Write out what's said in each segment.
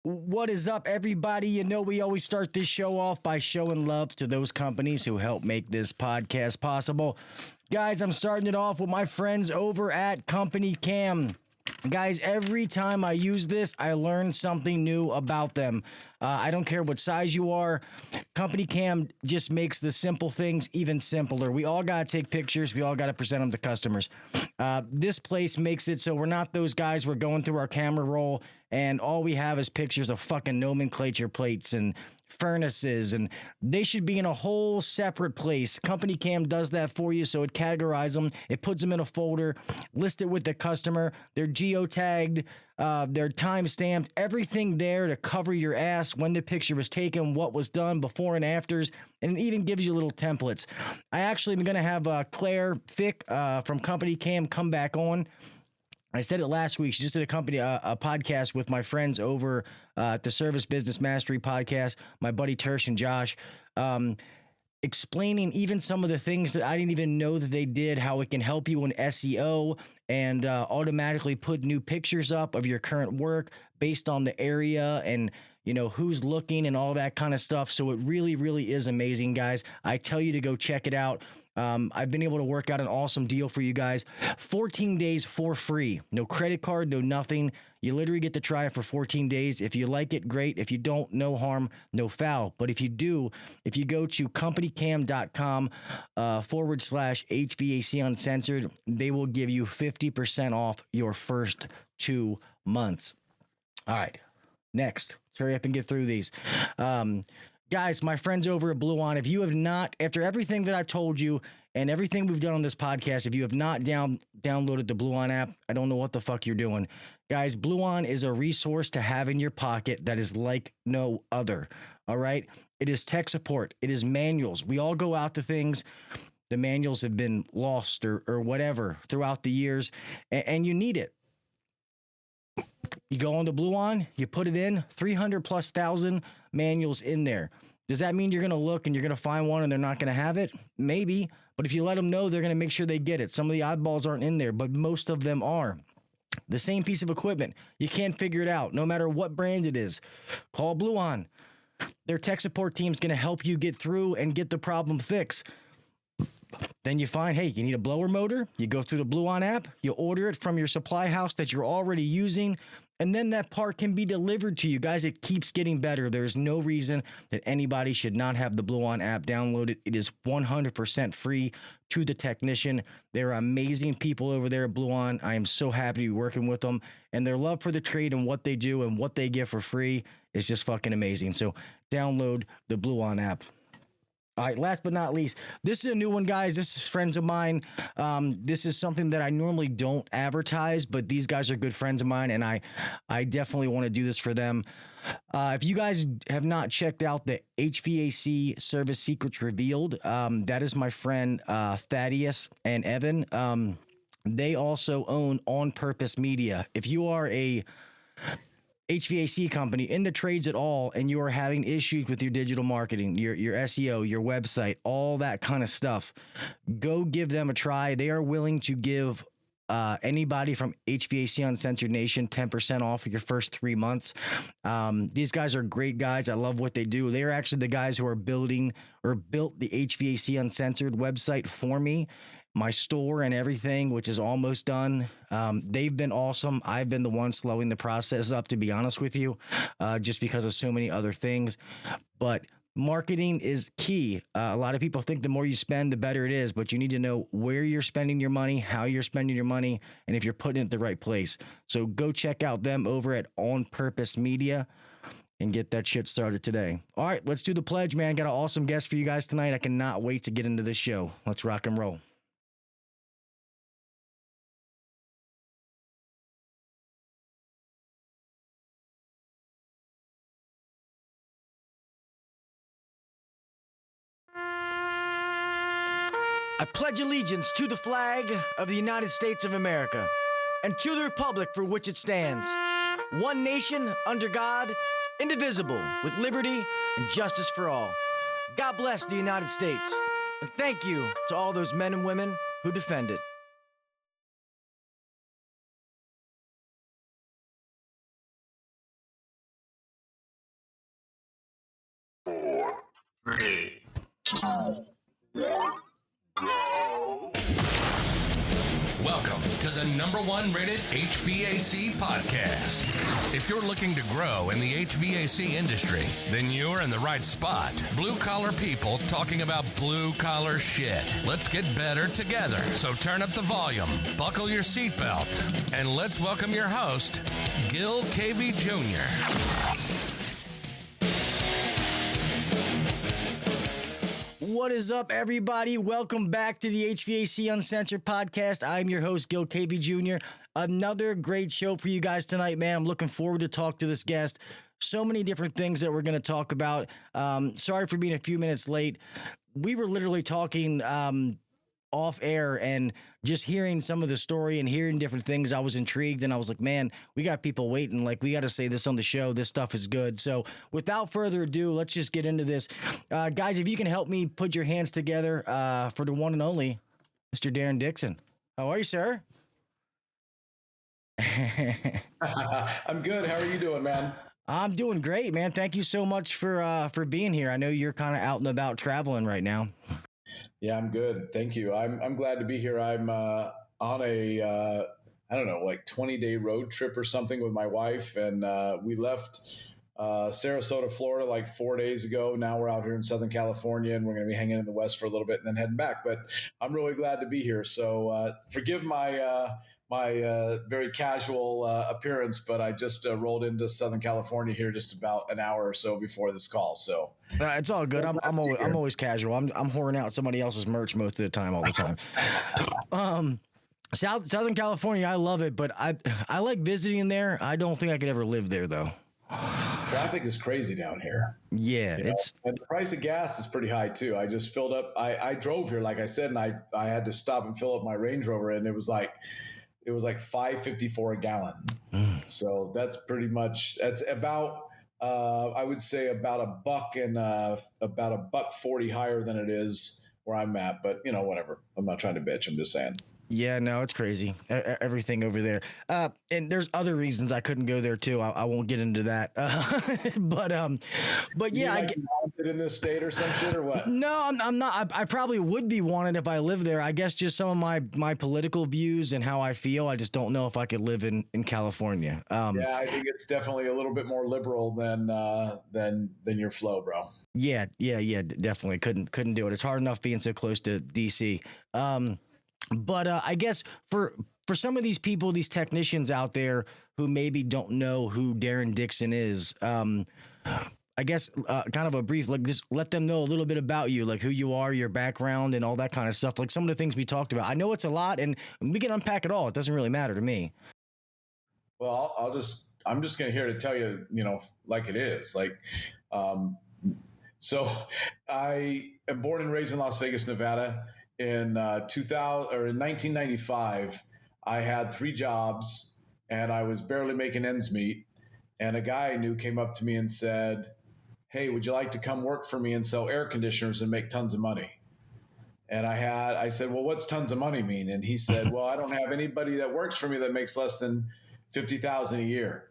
What is up, everybody? You know, we always start this show off by showing love to those companies who help make this podcast possible. Guys, I'm starting it off with my friends over at CompanyCam. Guys, every time I use this, I learn something new about them. I don't care what size you are. CompanyCam just makes the simple things even simpler. We all got to take pictures. We all got to present them to customers. This place makes it so we're not those guys. We're going through our camera roll and all we have is pictures of fucking nomenclature plates and furnaces, and they should be in a whole separate place. CompanyCam does that for you, so it categorizes them. It puts them in a folder, list it with the customer. They're geotagged, they're time stamped, everything there to cover your ass when the picture was taken, what was done, before and afters, and it even gives you little templates. I actually am going to have Claire Fick from CompanyCam come back on. I said it last week. She just did a podcast with my friends over at the Service Business Mastery podcast, my buddy Tersh and Josh, explaining even some of the things that I didn't even know that they did, how it can help you in SEO and automatically put new pictures up of your current work based on the area and, you know, who's looking and all that kind of stuff. So it really, really is amazing, guys. I tell you to go check it out. I've been able to work out an awesome deal for you guys. 14 days for free. No credit card, no nothing. You literally get to try it for 14 days. If you like it, great. If you don't, no harm, no foul. But if you do, if you go to companycam.com /HVAC Uncensored, they will give you 50% off your first 2 months. All right, next. Let's hurry up and get through these. Guys, my friends over at Bluon, if you have not, after everything that I've told you and everything we've done on this podcast, if you have not downloaded the Bluon app, I don't know what the fuck you're doing. Guys, Bluon is a resource to have in your pocket that is like no other. All right? It is tech support. It is manuals. We all go out to things. The manuals have been lost or whatever throughout the years, and you need it. You go on the Bluon, you put it in, 300,000+ manuals in there. Does that mean you're going to look and you're going to find one and they're not going to have it? Maybe, but if you let them know, they're going to make sure they get it. Some of the oddballs aren't in there, but most of them are. The same piece of equipment, you can't figure it out, no matter what brand it is. Call Bluon. Their tech support team is going to help you get through and get the problem fixed. Then you find, hey, you need a blower motor. You go through the Bluon app. You order it from your supply house that you're already using. And then that part can be delivered to you. Guys, it keeps getting better. There's no reason that anybody should not have the Bluon app downloaded. It is 100% free to the technician. They're amazing people over there at Bluon. I am so happy to be working with them. And their love for the trade and what they do and what they give for free is just fucking amazing. So download the Bluon app. All right, last but not least, this is a new one, guys. This is friends of mine. This is something that I normally don't advertise, but these guys are good friends of mine, and I definitely want to do this for them. If you guys have not checked out the HVAC Service Secrets Revealed, that is my friend Thaddeus and Evan. They also own On Purpose Media. If you are a HVAC company in the trades at all, and you are having issues with your digital marketing, your SEO, your website, all that kind of stuff, go give them a try. They are willing to give anybody from HVAC Uncensored Nation 10% off your first 3 months. These guys are great guys. I love what they do. They are actually the guys who are building or built the HVAC Uncensored website for me, my store and everything, which is almost done. They've been awesome. I've been the one slowing the process up, to be honest with you, just because of so many other things. But marketing is key. A lot of people think the more you spend, the better it is, but you need to know where you're spending your money, how you're spending your money, and if you're putting it in the right place. So go check out them over at On Purpose Media and get that shit started today. All right, let's do the pledge, man. Got an awesome guest for you guys tonight. I cannot wait to get into this show. Let's rock and roll. I pledge allegiance to the flag of the United States of America and to the republic for which it stands, one nation under God, indivisible, with liberty and justice for all. God bless the United States, and thank you to all those men and women who defend it. 3, 2, 1, go. Welcome to the #1 rated HVAC podcast. If you're looking to grow in the HVAC industry, then you're in the right spot. Blue collar people talking about blue collar shit. Let's get better together. So turn up the volume, buckle your seatbelt, and let's welcome your host, Gil Cavey Jr. What is up, everybody? Welcome back to the HVAC Uncensored podcast. I'm your host, Gil Cavey Jr. Another great show for you guys tonight, man. I'm looking forward to talk to this guest. So many different things that we're going to talk about. Sorry for being a few minutes late. We were literally talking off air and just hearing some of the story and hearing different things. I was intrigued and I was like, man, we got people waiting. Like, we got to say this on the show. This stuff is good. So without further ado, let's just get into this. Guys, if you can help me put your hands together for the one and only Mr. Darren Dixon. How are you, sir? I'm good. How are you doing, man? I'm doing great, man. Thank you so much for being here. I know you're kind of out and about traveling right now. Yeah, I'm good. Thank you. I'm glad to be here. I'm on a I don't know, like 20-day road trip or something with my wife, and we left Sarasota, Florida, like 4 days ago. Now we're out here in Southern California, and we're going to be hanging in the West for a little bit and then heading back. But I'm really glad to be here. So forgive my very casual appearance, but I just rolled into Southern California here just about an hour or so before this call. So it's all good. I'm always casual. I'm whoring out somebody else's merch most of the time, all the time. Southern California, I love it, but I like visiting there. I don't think I could ever live there though. Traffic is crazy down here. Yeah, and the price of gas is pretty high too. I just filled up. I drove here, like I said, and I had to stop and fill up my Range Rover, and it was like $5.54 a gallon. So that's pretty much, that's about, I would say about $1 and about $1.40 higher than it is where I'm at, but you know, whatever. I'm not trying to bitch. I'm just saying. Yeah, no, it's crazy. Everything over there. And there's other reasons I couldn't go there too. I won't get into that. But yeah, I get wanted in this state or some shit or what? No, I'm not. I probably would be wanted if I lived there. I guess just some of my political views and how I feel. I just don't know if I could live in California. Yeah, I think it's definitely a little bit more liberal than your flow, bro. Yeah, definitely couldn't do it. It's hard enough being so close to DC. But I guess for some of these people, these technicians out there who maybe don't know who Darren Dixon is, I guess kind of a brief, like, just let them know a little bit about you, like who you are, your background, and all that kind of stuff. Like some of the things we talked about. I know it's a lot, and we can unpack it all. It doesn't really matter to me. Well, I'm just going to here to tell you, like it is. Like, so I am born and raised in Las Vegas, Nevada. In 1995, I had 3 jobs and I was barely making ends meet. And a guy I knew came up to me and said, "Hey, would you like to come work for me and sell air conditioners and make tons of money?" And I said, "Well, what's tons of money mean?" And he said, "Well, I don't have anybody that works for me that makes less than $50,000 a year."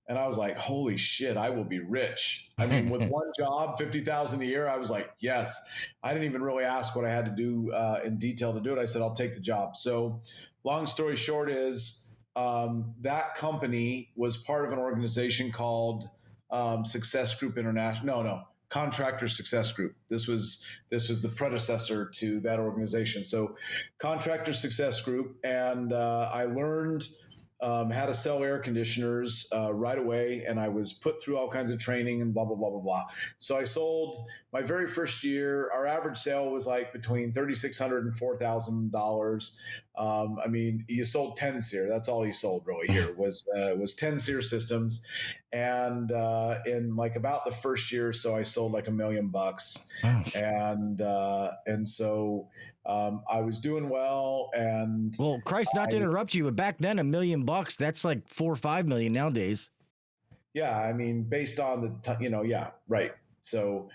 And I was like, holy shit, I will be rich. I mean, with one job, $50,000 a year, I was like, yes. I didn't even really ask what I had to do in detail to do it. I said, I'll take the job. So long story short is that company was part of an organization called Success Group International. No, Contractor Success Group. This was the predecessor to that organization. So Contractor Success Group. And I learned how to sell air conditioners right away, and I was put through all kinds of training and blah, blah, blah, blah, blah. So I sold my very first year. Our average sale was like between $3,600 and $4,000. I mean, you sold 10 SEER. That's all you sold really here was 10 SEER systems. And in like about the first year or so, I sold like $1 million. And so I was doing well. And well, Christ, not to interrupt you, but back then $1 million, that's like 4 or 5 million nowadays. Yeah. I mean, based on the, yeah, right. So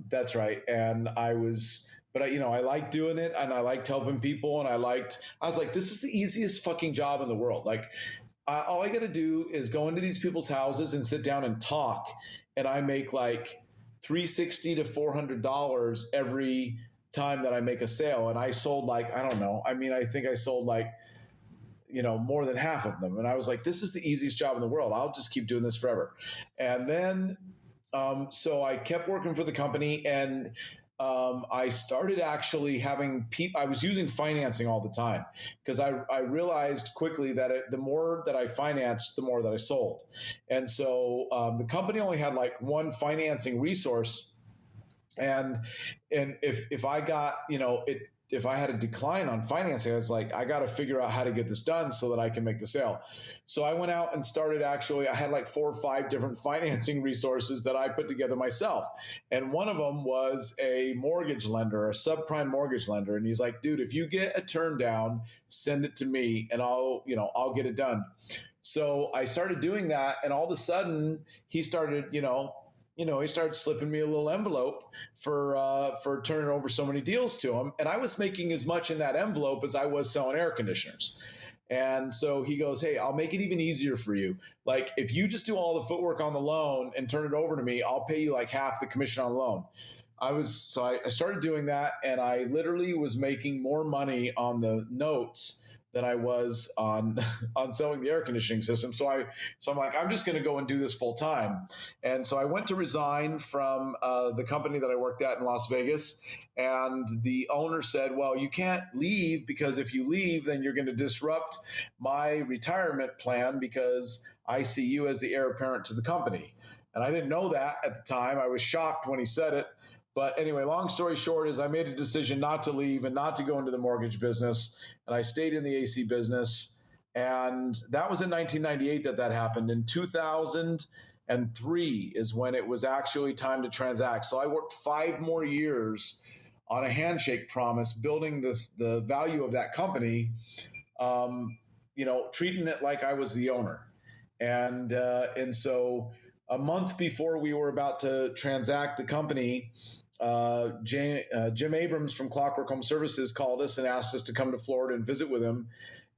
that's right. And I liked doing it and I liked helping people. And I was like, this is the easiest fucking job in the world. Like all I got to do is go into these people's houses and sit down and talk. And I make like $360 to $400 every time that I make a sale. And I sold like, I don't know. I mean, I think I sold like, more than half of them. And I was like, this is the easiest job in the world. I'll just keep doing this forever. And then, so I kept working for the company, and I started actually having people. I was using financing all the time because I realized quickly that the more that I financed, the more that I sold. And so the company only had like one financing resource. And if I got, if I had a decline on financing, I was like, I got to figure out how to get this done so that I can make the sale. So I went out and started I had like 4 or 5 different financing resources that I put together myself. And one of them was a mortgage lender, a subprime mortgage lender. And he's like, dude, if you get a turn down, send it to me and I'll get it done. So I started doing that. And all of a sudden he started, he started slipping me a little envelope for turning over so many deals to him. And I was making as much in that envelope as I was selling air conditioners. And so he goes, hey, I'll make it even easier for you. Like, if you just do all the footwork on the loan and turn it over to me, I'll pay you like half the commission on the loan. I started doing that, and I literally was making more money on the notes than I was on selling the air conditioning system. So I'm like, I'm just going to go and do this full time. And so I went to resign from the company that I worked at in Las Vegas. And the owner said, well, you can't leave, because if you leave, then you're going to disrupt my retirement plan, because I see you as the heir apparent to the company. And I didn't know that at the time. I was shocked when he said it. But anyway, long story short is I made a decision not to leave and not to go into the mortgage business. And I stayed in the AC business. And that was in 1998 that happened. In 2003 is when it was actually time to transact. So I worked 5 more years on a handshake promise, building the value of that company, treating it like I was the owner. And so a month before we were about to transact the company, Jim Abrams from Clockwork Home Services called us and asked us to come to Florida and visit with him.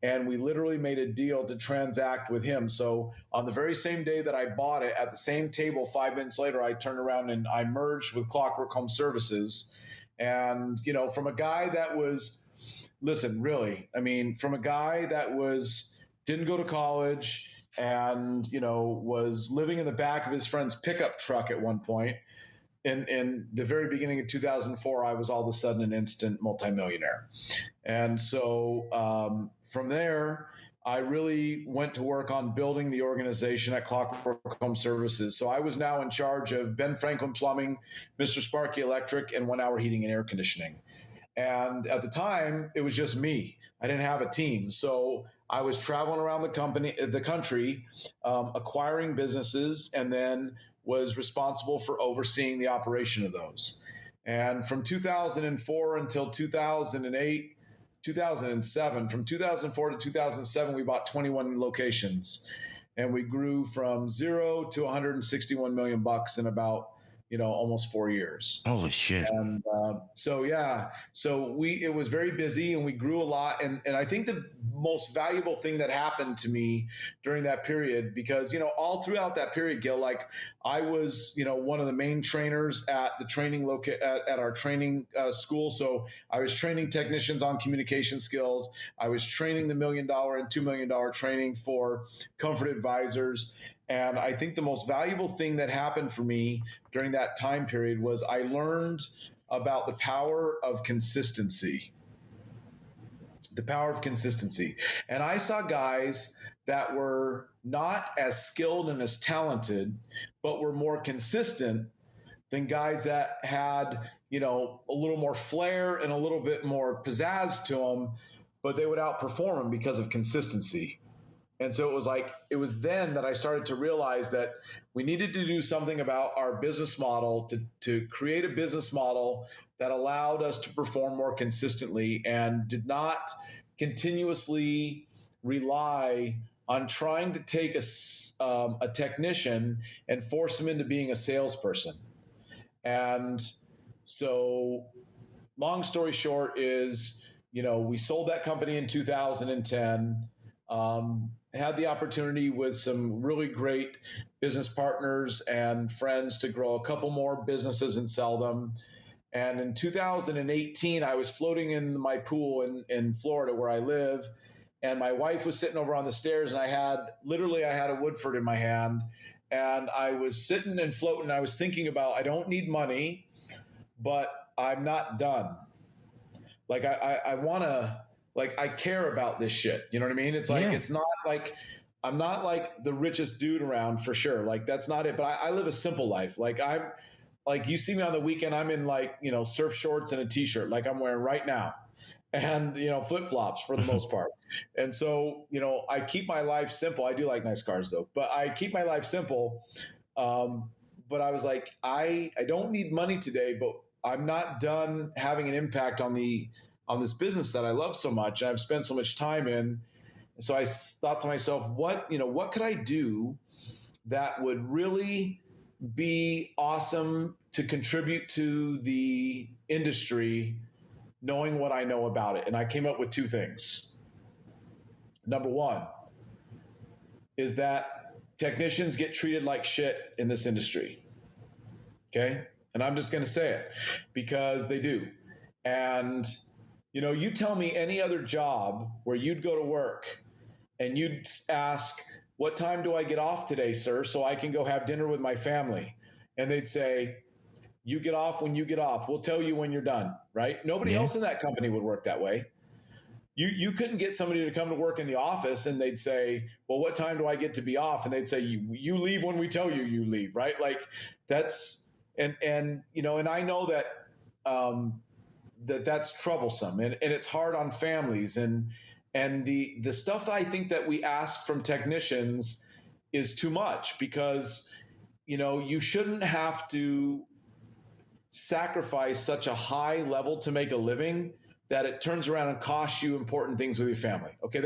And we literally made a deal to transact with him. So on the very same day that I bought it, at the same table, 5 minutes later, I turned around and I merged with Clockwork Home Services. And, from a guy that was, from a guy that didn't go to college and, was living in the back of his friend's pickup truck at one point. In the very beginning of 2004, I was all of a sudden an instant multimillionaire. And so from there, I really went to work on building the organization at Clockwork Home Services. So I was now in charge of Ben Franklin Plumbing, Mr. Sparky Electric, and 1 Hour Heating and Air Conditioning. And at the time, it was just me. I didn't have a team. So I was traveling around the country, acquiring businesses, and then was responsible for overseeing the operation of those. And from 2004 until 2008, 2007, from 2004 to 2007, we bought 21 locations, and we grew from 0 to 161 million bucks in about almost 4 years. Holy shit. And so it was very busy, and we grew a lot. And I think the most valuable thing that happened to me during that period, because, all throughout that period, Gil, like I was, one of the main trainers at the training at our training school. So I was training technicians on communication skills. I was training the $1 million and $2 million training for comfort advisors. And I think the most valuable thing that happened for me during that time period was I learned about the power of consistency. The power of consistency. And I saw guys that were not as skilled and as talented, but were more consistent than guys that had, a little more flair and a little bit more pizzazz to them, but they would outperform them because of consistency. And so it was then that I started to realize that we needed to do something about our business model to create a business model that allowed us to perform more consistently and did not continuously rely on trying to take a technician and force him into being a salesperson. And so long story short is, we sold that company in 2010. had the opportunity with some really great business partners and friends to grow a couple more businesses and sell them. And in 2018, I was floating in my pool in Florida where I live. And my wife was sitting over on the stairs, and I had a Woodford in my hand. And I was sitting and floating. I was thinking about, I don't need money, but I'm not done. Like I want to, like, I care about this shit. You know what I mean? It's like, It's not like, I'm not like the richest dude around for sure. Like, that's not it. But I live a simple life. Like, I'm like, you see me on the weekend, I'm in like, surf shorts and a t-shirt like I'm wearing right now. And, flip-flops for the most part. And so, I keep my life simple. I do like nice cars though, but I keep my life simple. But I was like, I don't need money today, but I'm not done having an impact on this business that I love so much. And I've spent so much time in. And so I thought to myself, what could I do that would really be awesome to contribute to the industry, knowing what I know about it? And I came up with two things. Number one is that technicians get treated like shit in this industry. Okay? And I'm just going to say it because they do. And, you tell me any other job where you'd go to work and you'd ask, what time do I get off today, sir, so I can go have dinner with my family? And they'd say, you get off when you get off. We'll tell you when you're done, right? Nobody else in that company would work that way. You couldn't get somebody to come to work in the office and they'd say, well, what time do I get to be off? And they'd say, you leave when we tell you leave, right? Like that's, and I know that, that's troublesome and it's hard on families and the stuff I think that we ask from technicians is too much because, you shouldn't have to sacrifice such a high level to make a living that it turns around and costs you important things with your family. Okay.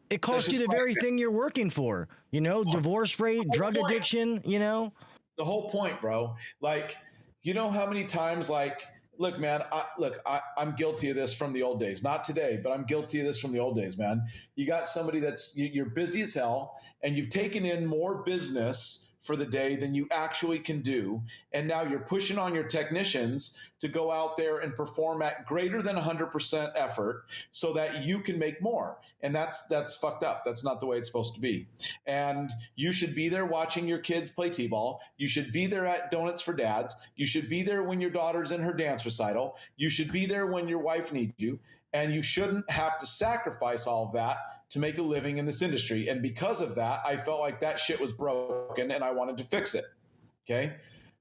It costs you the very thing you're working for, divorce rate, drug addiction, The whole point, bro. Like, how many times, like, look, man, I'm guilty of this from the old days. Not today, but I'm guilty of this from the old days, man. You got somebody you're busy as hell and you've taken in more business for the day than you actually can do. And now you're pushing on your technicians to go out there and perform at greater than 100% effort so that you can make more. And that's fucked up. That's not the way it's supposed to be. And you should be there watching your kids play t-ball. You should be there at Donuts for Dads. You should be there when your daughter's in her dance recital. You should be there when your wife needs you. And you shouldn't have to sacrifice all of that to make a living in this industry. And because of that, I felt like that shit was broken and I wanted to fix it. Okay.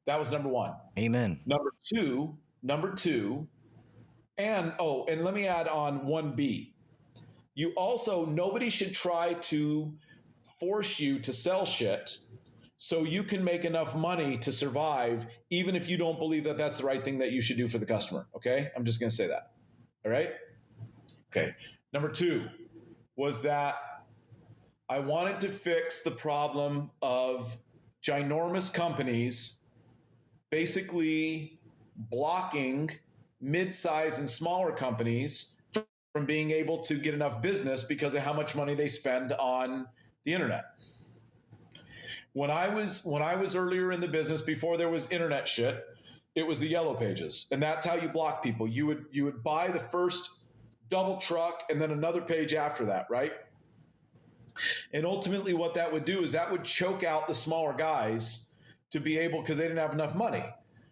That was number one. Amen. Number two, and let me add on 1B. Nobody should try to force you to sell shit so you can make enough money to survive, even if you don't believe that that's the right thing that you should do for the customer. Okay. I'm just going to say that. All right. Okay. Number two was that I wanted to fix the problem of ginormous companies basically blocking mid-size and smaller companies from being able to get enough business because of how much money they spend on the internet. When I was earlier in the business, before there was internet shit, it was the yellow pages, and that's how you block people. You would buy the first double truck and then another page after that, right? And ultimately what that would do is that would choke out the smaller guys to be able, because they didn't have enough money.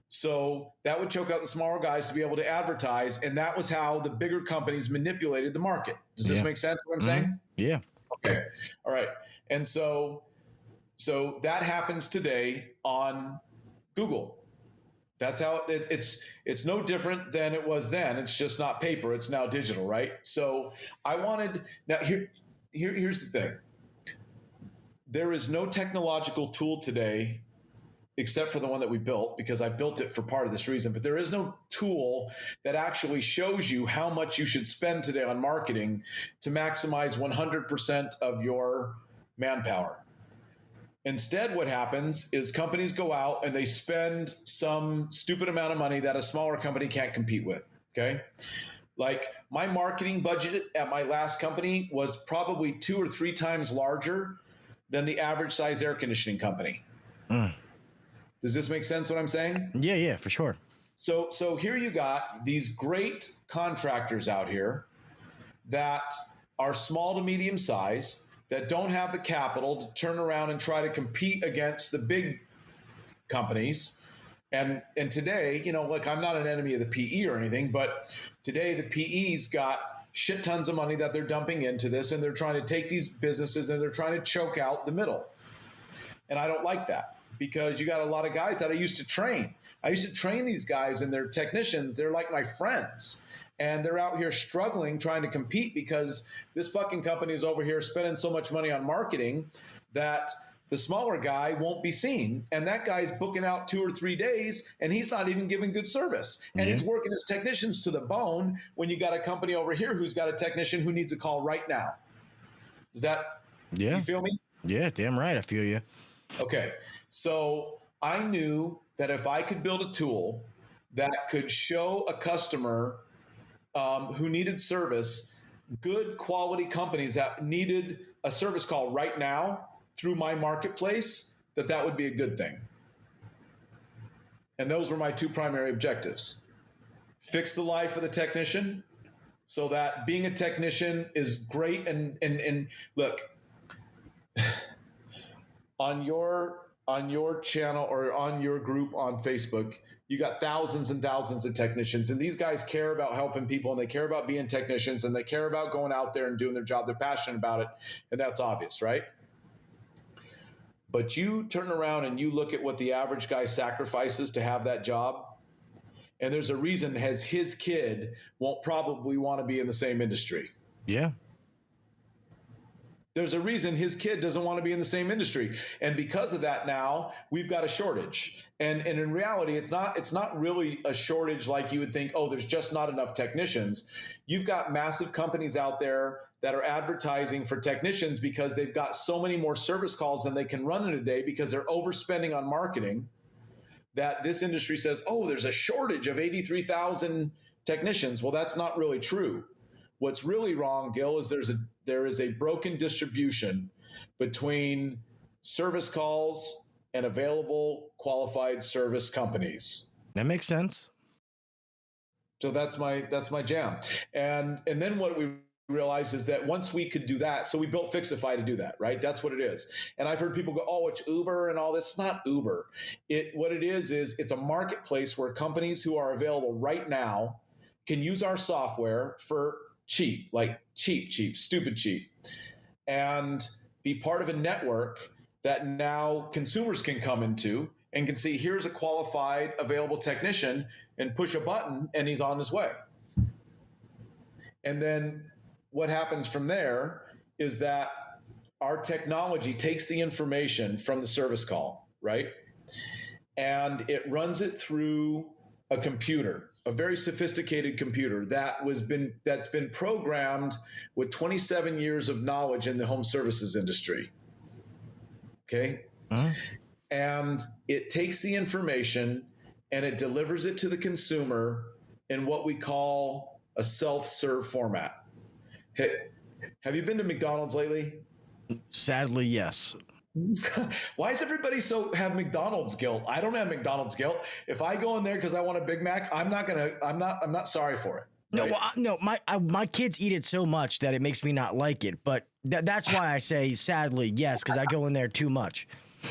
So that would choke out the smaller guys to be able to advertise. And that was how the bigger companies manipulated the market. Does this make sense what I'm saying? Yeah. Okay. All right. And so that happens today on Google. That's how it's no different than it was then. It's just not paper. It's now digital, right? So here's the thing. There is no technological tool today, except for the one that we built, because I built it for part of this reason, but there is no tool that actually shows you how much you should spend today on marketing to maximize 100% of your manpower. Instead, what happens is companies go out and they spend some stupid amount of money that a smaller company can't compete with. Okay. Like my marketing budget at my last company was probably 2 or 3 times larger than the average size air conditioning company. Does this make sense what I'm saying? Yeah, for sure. So here you got these great contractors out here that are small to medium size, that don't have the capital to turn around and try to compete against the big companies. And today, you know, like I'm not an enemy of the PE or anything, but today the PE's got shit tons of money that they're dumping into this, and they're trying to take these businesses and they're trying to choke out the middle. And I don't like that, because you got a lot of guys that I used to train. I used to train these guys and they're technicians. They're like my friends. And they're out here struggling, trying to compete because this fucking company is over here spending so much money on marketing that the smaller guy won't be seen. And that guy's booking out 2 or 3 days and he's not even giving good service. And he's working his technicians to the bone when you got a company over here who's got a technician who needs a call right now. Is that, you feel me? Yeah, damn right. I feel you. Okay. So I knew that if I could build a tool that could show a customer who needed service, good quality companies that needed a service call right now through my marketplace, that would be a good thing. And those were my 2 primary objectives. Fix the life of the technician so that being a technician is great. And look, on your channel or on your group on Facebook, you got thousands and thousands of technicians, and these guys care about helping people, and they care about being technicians, and they care about going out there and doing their job. They're passionate about it, and that's obvious, right? But you turn around and you look at what the average guy sacrifices to have that job, and there's a reason as his kid won't probably want to be in the same industry. Yeah. There's a reason his kid doesn't want to be in the same industry. And because of that, now we've got a shortage. And in reality, it's not really a shortage like you would think, oh, there's just not enough technicians. You've got massive companies out there that are advertising for technicians because they've got so many more service calls than they can run in a day because they're overspending on marketing, that this industry says, oh, there's a shortage of 83,000 technicians. Well, that's not really true. What's really wrong, Gil, is there is a broken distribution between service calls and available qualified service companies. That makes sense. So that's my jam. And then what we realized is that once we could do that, so we built Fixify to do that, right? That's what it is. And I've heard people go, oh, it's Uber and all this. It's not Uber. What it is it's a marketplace where companies who are available right now can use our software for cheap, like cheap, stupid cheap, and be part of a network that now consumers can come into and can see, here's a qualified available technician, and push a button and he's on his way. And then what happens from there is that our technology takes the information from the service call, right? And it runs it through a computer, a very sophisticated computer that's been programmed with 27 years of knowledge in the home services industry. Okay. Uh-huh. And it takes the information and it delivers it to the consumer in what we call a self-serve format. Hey, have you been to McDonald's lately? Sadly, yes. Why does everybody have McDonald's guilt? I don't have McDonald's guilt. If I go in there because I want a Big Mac, I'm not sorry for it. Right? No, my kids eat it so much that it makes me not like it. But that's why I say sadly, yes, because I go in there too much.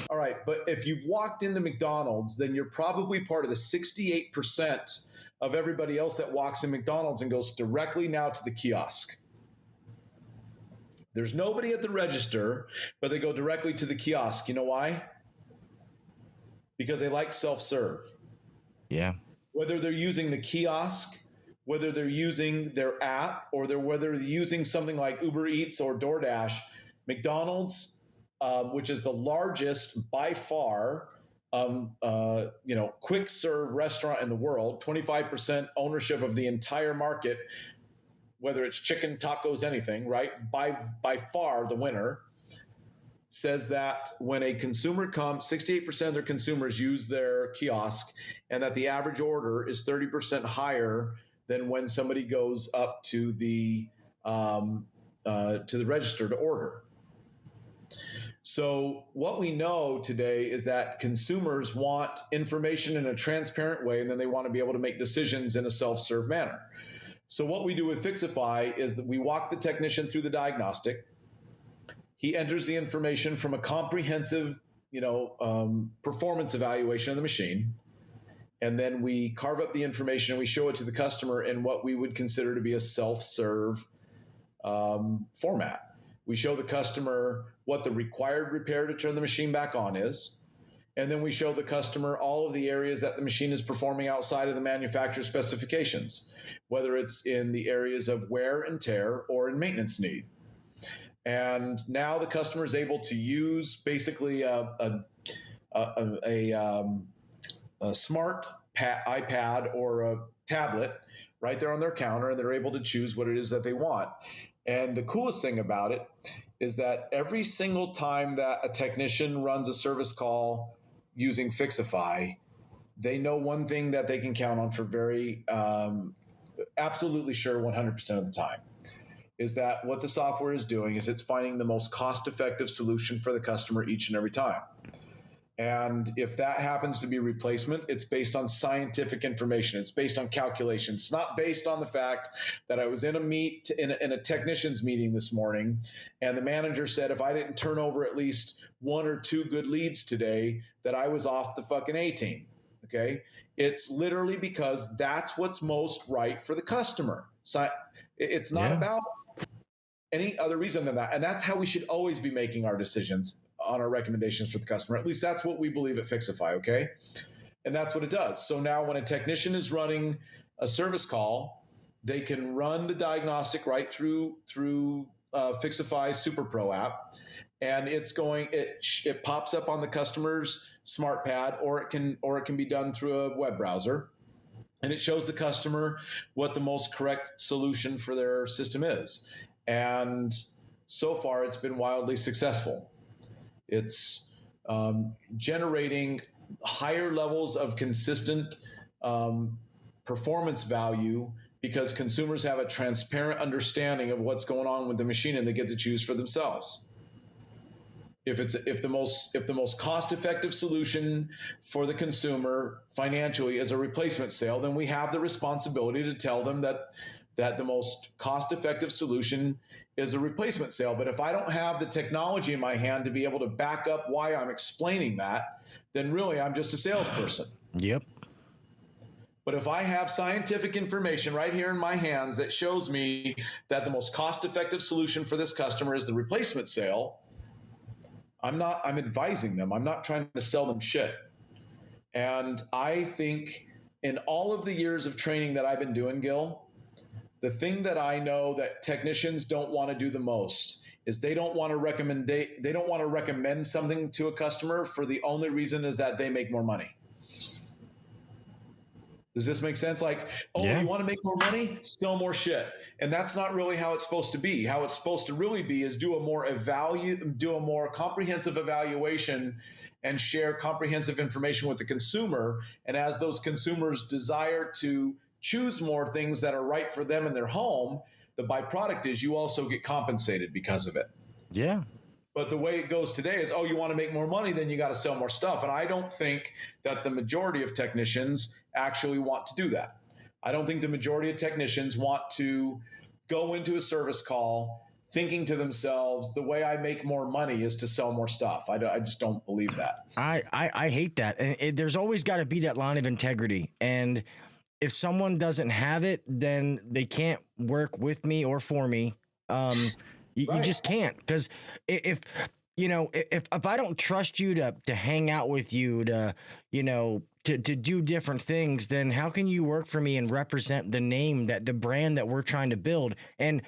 All right. But if you've walked into McDonald's, then you're probably part of the 68% of everybody else that walks in McDonald's and goes directly now to the kiosk. There's nobody at the register, but they go directly to the kiosk. You know why? Because they like self-serve. Yeah. Whether they're using the kiosk, whether they're using their app, or whether they're using something like Uber Eats or DoorDash, McDonald's, which is the largest by far, quick serve restaurant in the world, 25% ownership of the entire market, whether it's chicken, tacos, anything, right? By far the winner, says that when a consumer comes, 68% of their consumers use their kiosk, and that the average order is 30% higher than when somebody goes up to the register to order. So what we know today is that consumers want information in a transparent way, and then they want to be able to make decisions in a self-serve manner. So what we do with Fixify is that we walk the technician through the diagnostic. He enters the information from a comprehensive, performance evaluation of the machine. And then we carve up the information and we show it to the customer in what we would consider to be a self-serve format. We show the customer what the required repair to turn the machine back on is. And then we show the customer all of the areas that the machine is performing outside of the manufacturer's specifications, whether it's in the areas of wear and tear or in maintenance need. And now the customer is able to use basically a smart iPad or a tablet right there on their counter, and they're able to choose what it is that they want. And the coolest thing about it is that every single time that a technician runs a service call using Fixify, they know one thing that they can count on for very absolutely sure 100% of the time, is that what the software is doing is it's finding the most cost-effective solution for the customer each and every time. And if that happens to be replacement, it's based on scientific information. It's based on calculations. It's not based on the fact that I was in a technician's meeting this morning, and the manager said if I didn't turn over at least 1 or 2 good leads today, that I was off the fucking A team. Okay? It's literally because that's what's most right for the customer. So it's not about any other reason than that. And that's how we should always be making our decisions on our recommendations for the customer. At least that's what we believe at Fixify, okay? And that's what it does. So now when a technician is running a service call, they can run the diagnostic right through Fixify's Super Pro app, and it pops up on the customer's smart pad, or it can be done through a web browser, and it shows the customer what the most correct solution for their system is. And so far, it's been wildly successful. It's generating higher levels of consistent performance value because consumers have a transparent understanding of what's going on with the machine, and they get to choose for themselves. If the most cost-effective solution for the consumer financially is a replacement sale, then we have the responsibility to tell them that the most cost-effective solution is a replacement sale. But if I don't have the technology in my hand to be able to back up why I'm explaining that, then really I'm just a salesperson. Yep. But if I have scientific information right here in my hands that shows me that the most cost-effective solution for this customer is the replacement sale, I'm advising them. I'm not trying to sell them shit. And I think in all of the years of training that I've been doing, Gil, the thing that I know that technicians don't want to do the most is they don't want to recommend something to a customer for the only reason is that they make more money. Does this make sense? Like, You want to make more money? Sell more shit. And that's not really how it's supposed to be. How it's supposed to really be is do a more comprehensive evaluation and share comprehensive information with the consumer. And as those consumers desire to choose more things that are right for them in their home, the byproduct is you also get compensated because of it. Yeah. But the way it goes today is, you want to make more money, then you got to sell more stuff. And I don't think that the majority of technicians actually want to do that. I don't think the majority of technicians want to go into a service call thinking to themselves, the way I make more money is to sell more stuff. I just don't believe that. I hate that. And there's always got to be that line of integrity. And if someone doesn't have it, then they can't work with me or for me. You just can't, because if I don't trust you to hang out with you, to do different things, then how can you work for me and represent the brand that we're trying to build? And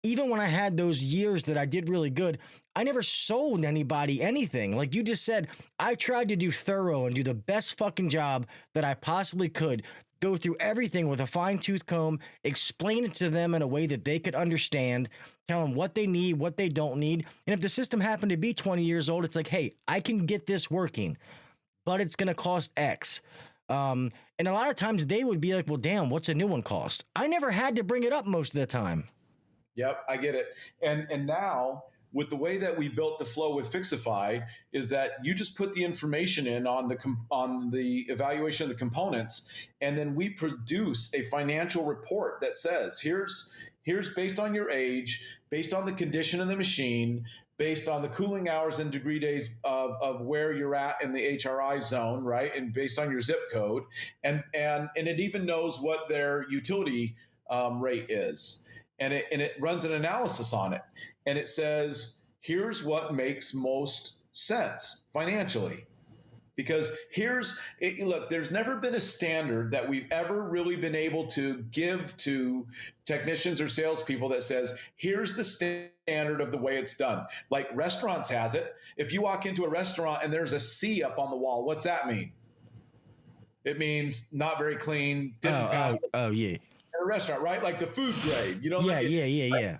even when I had those years that I did really good, I never sold anybody anything. Like you just said, I tried to do thorough and do the best fucking job that I possibly could. Go through everything with a fine-tooth comb, explain it to them in a way that they could understand, tell them what they need, what they don't need. And if the system happened to be 20 years old, it's like, hey, I can get this working, but it's going to cost X. And a lot of times they would be like, well, damn, what's a new one cost? I never had to bring it up most of the time. Yep, I get it. And now with the way that we built the flow with Fixify is that you just put the information in on the evaluation of the components, and then we produce a financial report that says here's based on your age, based on the condition of the machine, based on the cooling hours and degree days of where you're at in the HRI zone, right? And based on your zip code, and it even knows what their utility rate is, and it runs an analysis on it, and it says here's what makes most sense financially. Because look, there's never been a standard that we've ever really been able to give to technicians or salespeople that says, here's the standard of the way it's done. Like restaurants has it. If you walk into a restaurant and there's a C up on the wall, what's that mean? It means not very clean. Yeah. In a restaurant, right? Like the food grade, Yeah.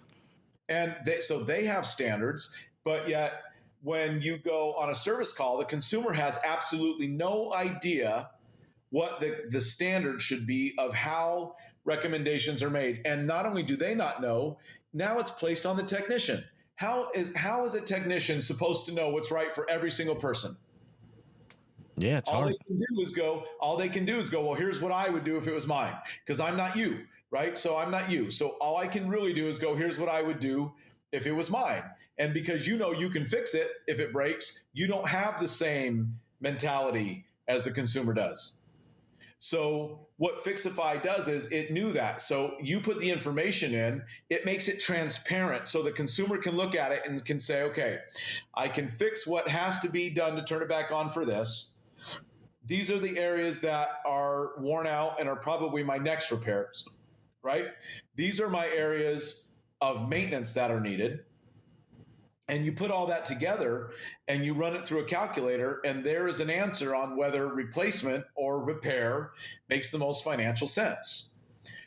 And so they have standards, but yet when you go on a service call, the consumer has absolutely no idea what the standard should be of how recommendations are made. And not only do they not know, now it's placed on the technician. How is a technician supposed to know what's right for every single person? Yeah, it's hard. All they can do is go, well, here's what I would do if it was mine, because I'm not you, right? So I'm not you. So all I can really do is go, here's what I would do if it was mine. And because you can fix it if it breaks, you don't have the same mentality as the consumer does. So what Fixify does is it knew that. So you put the information in, it makes it transparent so the consumer can look at it and can say, okay, I can fix what has to be done to turn it back on for this. These are the areas that are worn out and are probably my next repairs, right? These are my areas of maintenance that are needed. And you put all that together and you run it through a calculator, and there is an answer on whether replacement or repair makes the most financial sense.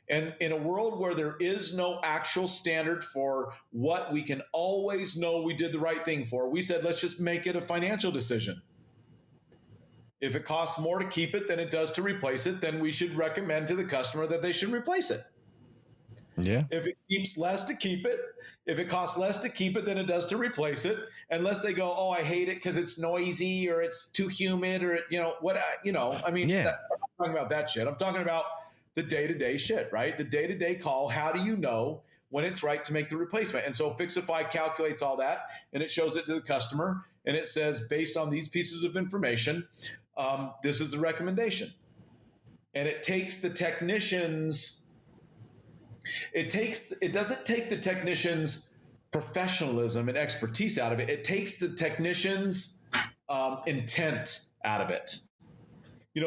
And in a world where there is no actual standard for what we can always know we did the right thing for, we said, let's just make it a financial decision. If it costs more to keep it than it does to replace it, then we should recommend to the customer that they should replace it. Yeah. If it keeps less to keep it, if it costs less to keep it than it does to replace it, unless they go, oh, I hate it because it's noisy or it's too humid or I'm not talking about that shit. I'm talking about the day-to-day shit, right? The day-to-day call. How do you know when it's right to make the replacement? And so Fixify calculates all that and it shows it to the customer and it says, based on these pieces of information, this is the recommendation. And it takes the technicians. It doesn't take the technician's professionalism and expertise out of it. It takes the technician's intent out of it.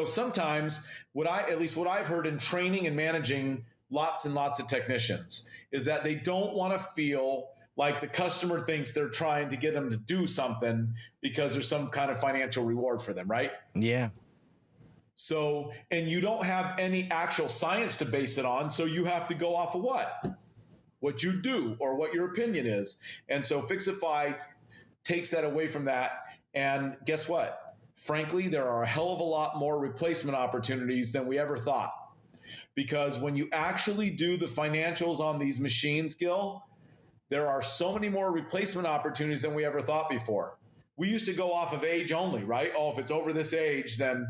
Sometimes what I've heard in training and managing lots and lots of technicians is that they don't want to feel like the customer thinks they're trying to get them to do something because there's some kind of financial reward for them, right? Yeah. So, and you don't have any actual science to base it on, so you have to go off of what you do or what your opinion is. And so Fixify takes that away from that. And guess what? Frankly, there are a hell of a lot more replacement opportunities than we ever thought. Because when you actually do the financials on these machines, Gil, there are so many more replacement opportunities than we ever thought before. We used to go off of age only, right? Oh, if it's over this age, then,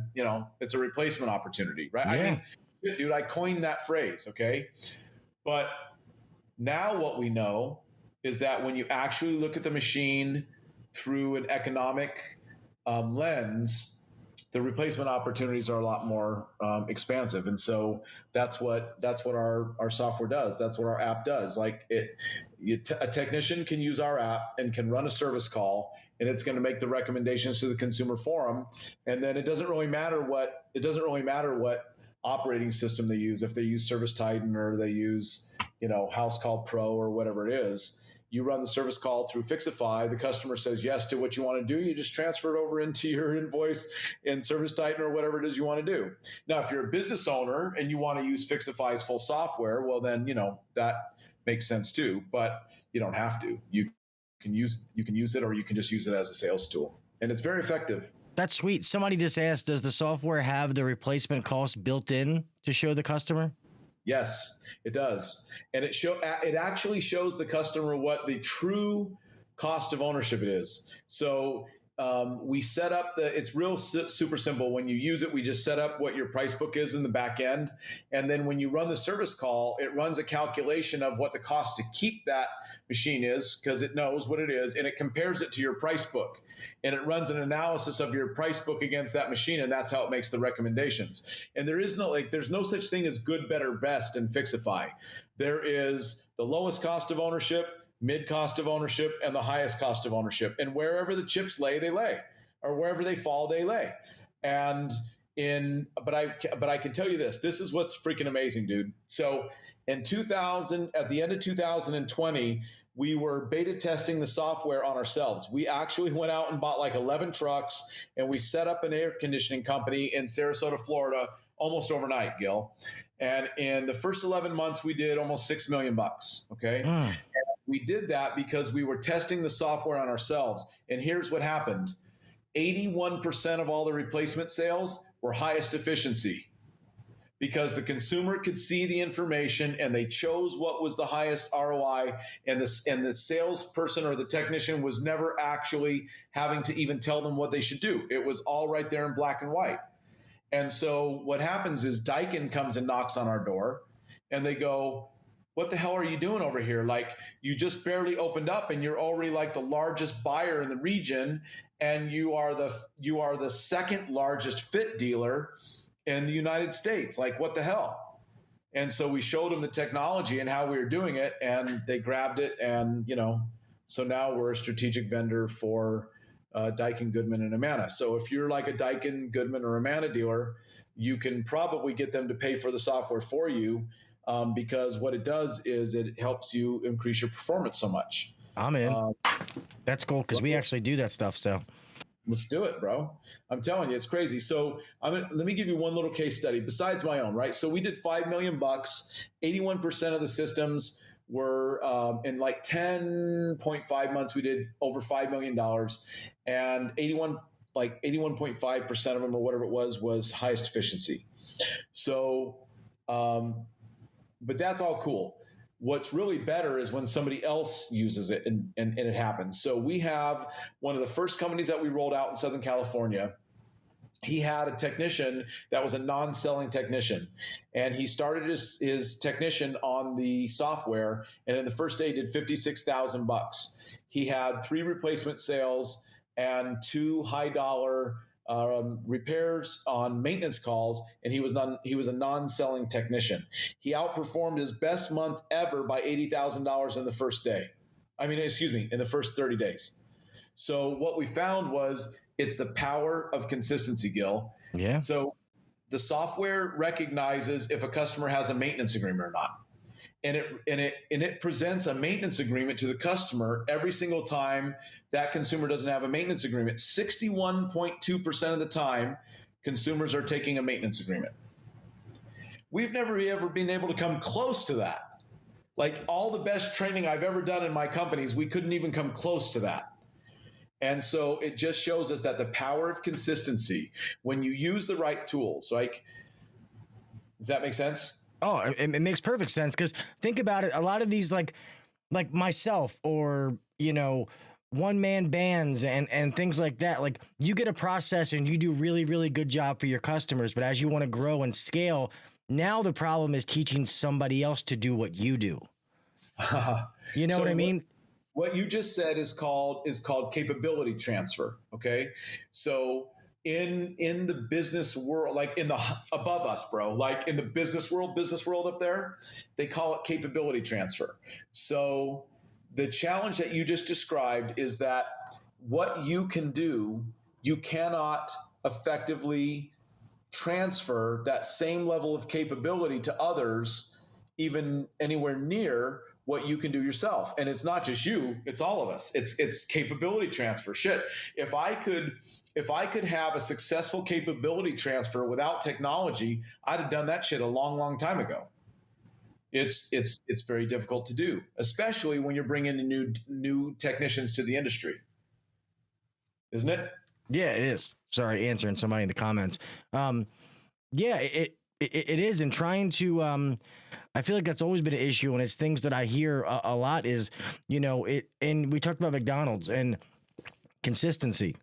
it's a replacement opportunity, right? Yeah. I mean, dude, I coined that phrase, okay? But now what we know is that when you actually look at the machine through an economic lens, the replacement opportunities are a lot more expansive. And so that's what our software does. That's what our app does. Like a technician can use our app and can run a service call, and it's going to make the recommendations to the consumer for them. And then it doesn't really matter what operating system they use. If they use Service Titan or they use, House Call Pro or whatever it is, you run the service call through Fixify. The customer says yes to what you want to do. You just transfer it over into your invoice in Service Titan or whatever it is you want to do. Now, if you're a business owner and you want to use Fixify's full software, well, then, that makes sense too, but you don't have to. You can use it, or you can just use it as a sales tool. And it's very effective. That's sweet. Somebody just asked, does the software have the replacement cost built in to show the customer? Yes, it does. And it actually shows the customer what the true cost of ownership it is. So we set up it's real super simple. When you use it, we just set up what your price book is in the back end. And then when you run the service call, it runs a calculation of what the cost to keep that machine is, because it knows what it is, and it compares it to your price book. And it runs an analysis of your price book against that machine, and that's how it makes the recommendations. And there's no such thing as good, better, best in Fixify. There is the lowest cost of ownership, mid cost of ownership, and the highest cost of ownership. And wherever the chips lay, they lay, or wherever they fall, they lay. But I can tell you this is what's freaking amazing, dude. So at the end of 2020, we were beta testing the software on ourselves. We actually went out and bought like 11 trucks, and we set up an air conditioning company in Sarasota, Florida, almost overnight, Gil. And in the first 11 months, we did almost $6 million. Okay. And we did that because we were testing the software on ourselves. And here's what happened. 81% of all the replacement sales were highest efficiency, because the consumer could see the information and they chose what was the highest ROI, and the salesperson or the technician was never actually having to even tell them what they should do. It was all right there in black and white. And so what happens is Daikin comes and knocks on our door, and they go, what the hell are you doing over here? Like, you just barely opened up and you're already like the largest buyer in the region, and you are the second largest fit dealer in the United States. Like, what the hell? And so we showed them the technology and how we were doing it, and they grabbed it. And, so now we're a strategic vendor for Daikin, Goodman, and Amana. So if you're like a Daikin, Goodman, or Amana dealer, you can probably get them to pay for the software for you, because what it does is it helps you increase your performance so much. I'm in. That's cool, because we actually do that stuff. So let's do it, bro. I'm telling you, it's crazy. So let me give you one little case study besides my own, right? So we did $5 million. 81% of the systems were in like 10.5 months. We did over $5 million, and 81.5% of them, or whatever it was highest efficiency. So, but that's all cool. What's really better is when somebody else uses it and it happens. So we have one of the first companies that we rolled out in Southern California. He had a technician that was a non-selling technician, and he started his technician on the software, and in the first day did $56,000. He had 3 replacement sales and 2 high dollar repairs on maintenance calls, and he was a non-selling technician. He outperformed his best month ever by $80,000 in the first day. In the first 30 days. So what we found was it's the power of consistency, Gil. Yeah. So the software recognizes if a customer has a maintenance agreement or not. And it presents a maintenance agreement to the customer every single time that consumer doesn't have a maintenance agreement. 61.2% of the time, consumers are taking a maintenance agreement. We've never ever been able to come close to that. Like, all the best training I've ever done in my companies, we couldn't even come close to that. And so it just shows us that the power of consistency, when you use the right tools, like, does that make sense? Oh, it makes perfect sense, because think about it. A lot of these, like myself, or, one-man bands and things like that, like, you get a process and you do really, really good job for your customers. But as you want to grow and scale, now the problem is teaching somebody else to do what you do. You know what I mean? What you just said is called capability transfer. Okay. So in the business world, like above us, bro, like in the business world up there, they call it capability transfer. So the challenge that you just described is that what you can do, you cannot effectively transfer that same level of capability to others, even anywhere near what you can do yourself. And it's not just you, it's all of us. It's capability transfer. Shit. If I could have a successful capability transfer without technology, I'd have done that shit a long, long time ago. It's very difficult to do, especially when you're bringing in new technicians to the industry. Isn't it? Yeah, it is. Sorry, answering somebody in the comments. Yeah, it is. And trying to, I feel like that's always been an issue. And it's things that I hear a lot is, and we talked about McDonald's and consistency.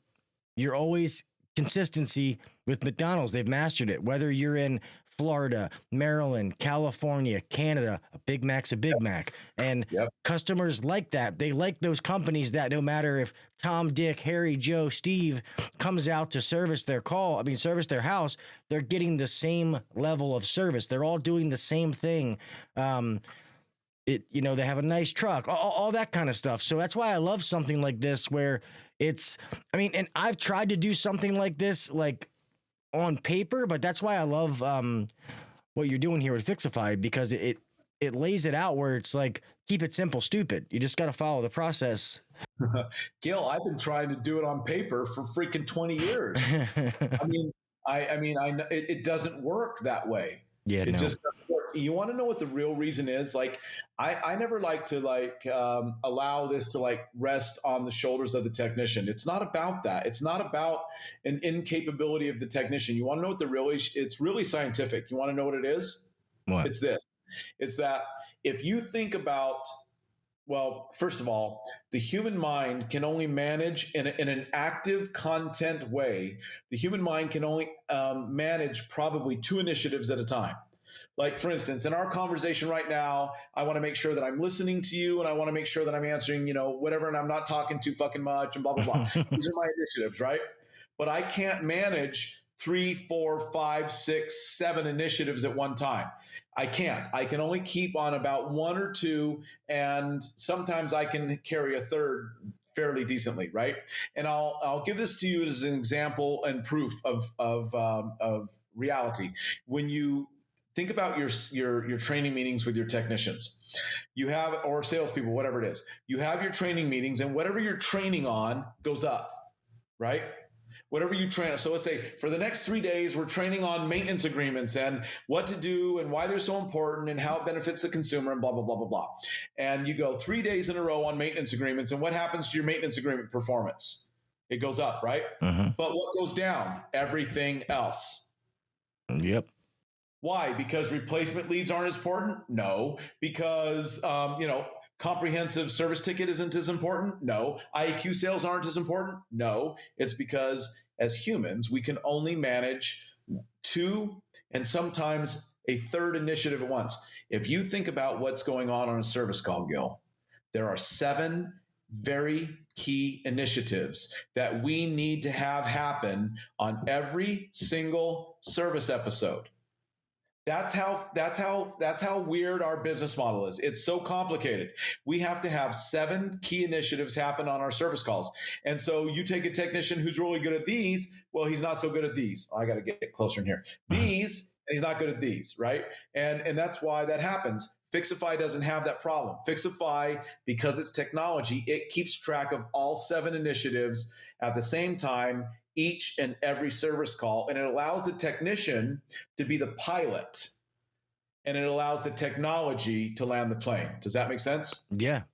You're always consistency with McDonald's. They've mastered it. Whether you're in Florida, Maryland, California, Canada, a Big Mac's a Big Mac. And customers like that. They like those companies that no matter if Tom, Dick, Harry, Joe, Steve comes out to service their service their house, they're getting the same level of service. They're all doing the same thing. They have a nice truck, all that kind of stuff. So that's why I love something like this where and I've tried to do something like this, like on paper, but that's why I love what you're doing here with Fixify, because it lays it out where it's like, keep it simple, stupid. You just got to follow the process. Gil, I've been trying to do it on paper for freaking 20 years. It doesn't work that way. Yeah, it just doesn't work. You want to know what the real reason is? Like, I never like to allow this to rest on the shoulders of the technician. It's not about that. It's not about an incapability of the technician. You want to know what the real issue? It's really scientific. You want to know what it is? What? It's this. It's that if you think about, well, first of all, the human mind can only manage in an active content way. The human mind can only manage probably 2 initiatives at a time. Like, for instance, in our conversation right now, I want to make sure that I'm listening to you, and I want to make sure that I'm answering, whatever, and I'm not talking too fucking much and blah, blah, blah. These are my initiatives, right? But I can't manage 3, 4, 5, 6, 7 initiatives at one time. I can't. I can only keep on about 1 or 2, and sometimes I can carry a third fairly decently, right? And I'll give this to you as an example and proof of reality. When you think about your training meetings with your technicians, or salespeople, whatever it is, you have your training meetings, and whatever you're training on goes up, right? Whatever you train on. So let's say for the next 3 days, we're training on maintenance agreements and what to do and why they're so important and how it benefits the consumer and blah, blah, blah, blah, blah. And you go 3 days in a row on maintenance agreements. And what happens to your maintenance agreement performance? It goes up, right? Uh-huh. But what goes down? Everything else. Yep. Why? Because replacement leads aren't as important? No. Because, comprehensive service ticket isn't as important? No. IEQ sales aren't as important? No. It's because as humans, we can only manage 2 and sometimes a third initiative at once. If you think about what's going on a service call, Gil, there are 7 very key initiatives that we need to have happen on every single service episode. That's how weird our business model is. It's so complicated. We have to have 7 key initiatives happen on our service calls. And so you take a technician who's really good at these. Well, he's not so good at these. I got to get closer in here. These, and he's not good at these, right? And that's why that happens. Fixify doesn't have that problem. Fixify, because it's technology, it keeps track of all 7 initiatives at the same time, each and every service call, and it allows the technician to be the pilot, and it allows the technology to land the plane. Does that make sense? Yeah,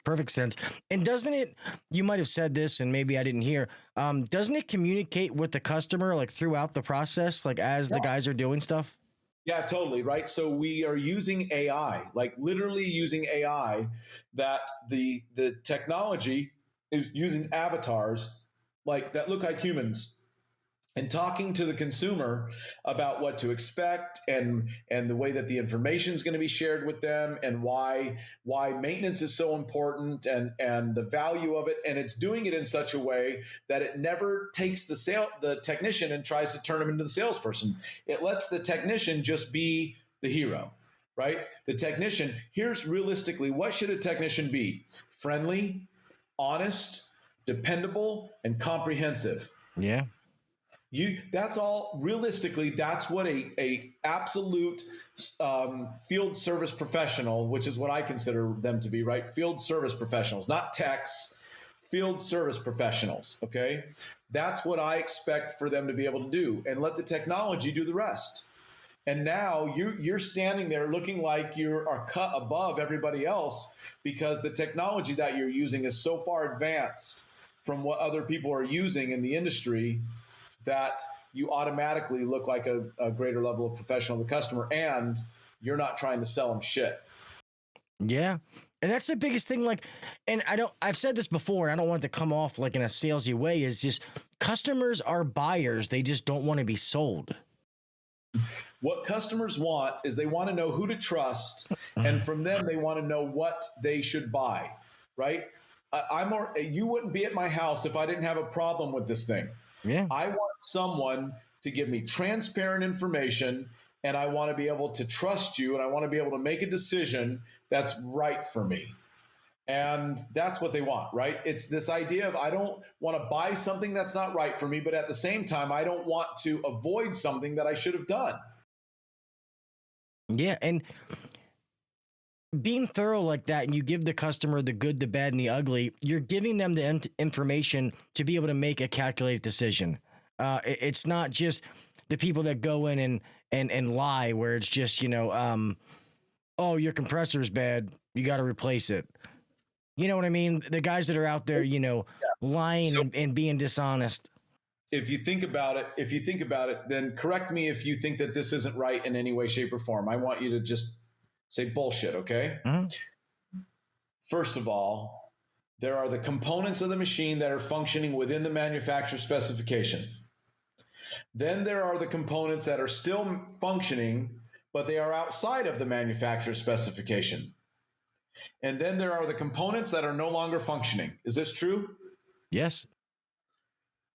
perfect sense. And doesn't it, you might have said this and maybe I didn't hear, doesn't it communicate with the customer throughout the process, as the guys are doing stuff? Yeah, totally. Right. So we are using AI, literally using AI, that the technology is using avatars that look like humans and talking to the consumer about what to expect and the way that the information is going to be shared with them and why maintenance is so important and the value of it. And it's doing it in such a way that it never takes the technician and tries to turn him into the salesperson. It lets the technician just be the hero, right? The technician, here's realistically, what should a technician be? Friendly, honest, dependable, and comprehensive. Yeah. That's all. Realistically, that's what a absolute field service professional, which is what I consider them to be, right? Field service professionals, not techs, field service professionals. Okay. That's what I expect for them to be able to do, and let the technology do the rest. And now you're standing there looking like you are cut above everybody else because the technology that you're using is so far advanced from what other people are using in the industry that you automatically look like a greater level of professional to the customer, and you're not trying to sell them shit. Yeah. And that's the biggest thing. Like, and I've said this before, I don't want it to come off like in a salesy way, is just customers are buyers. They just don't want to be sold. What customers want is they want to know who to trust, and from them they want to know what they should buy, right? You wouldn't be at my house if I didn't have a problem with this thing. Yeah. I want someone to give me transparent information, and I want to be able to trust you, and I want to be able to make a decision that's right for me. And that's what they want, right? It's this idea of, I don't want to buy something that's not right for me, but at the same time, I don't want to avoid something that I should have done. Yeah. And being thorough like that, and you give the customer the good, the bad, and the ugly, you're giving them the information to be able to make a calculated decision. It's not just the people that go in and lie, where it's just, oh, your compressor's bad, you got to replace it. You know what I mean? The guys that are out there, lying and being dishonest. If you think about it, then correct me if you think that this isn't right in any way, shape, or form. I want you to just say bullshit, okay? Mm-hmm. First of all, there are the components of the machine that are functioning within the manufacturer's specification. Then there are the components that are still functioning, but they are outside of the manufacturer's specification. And then there are the components that are no longer functioning. Is this true? Yes.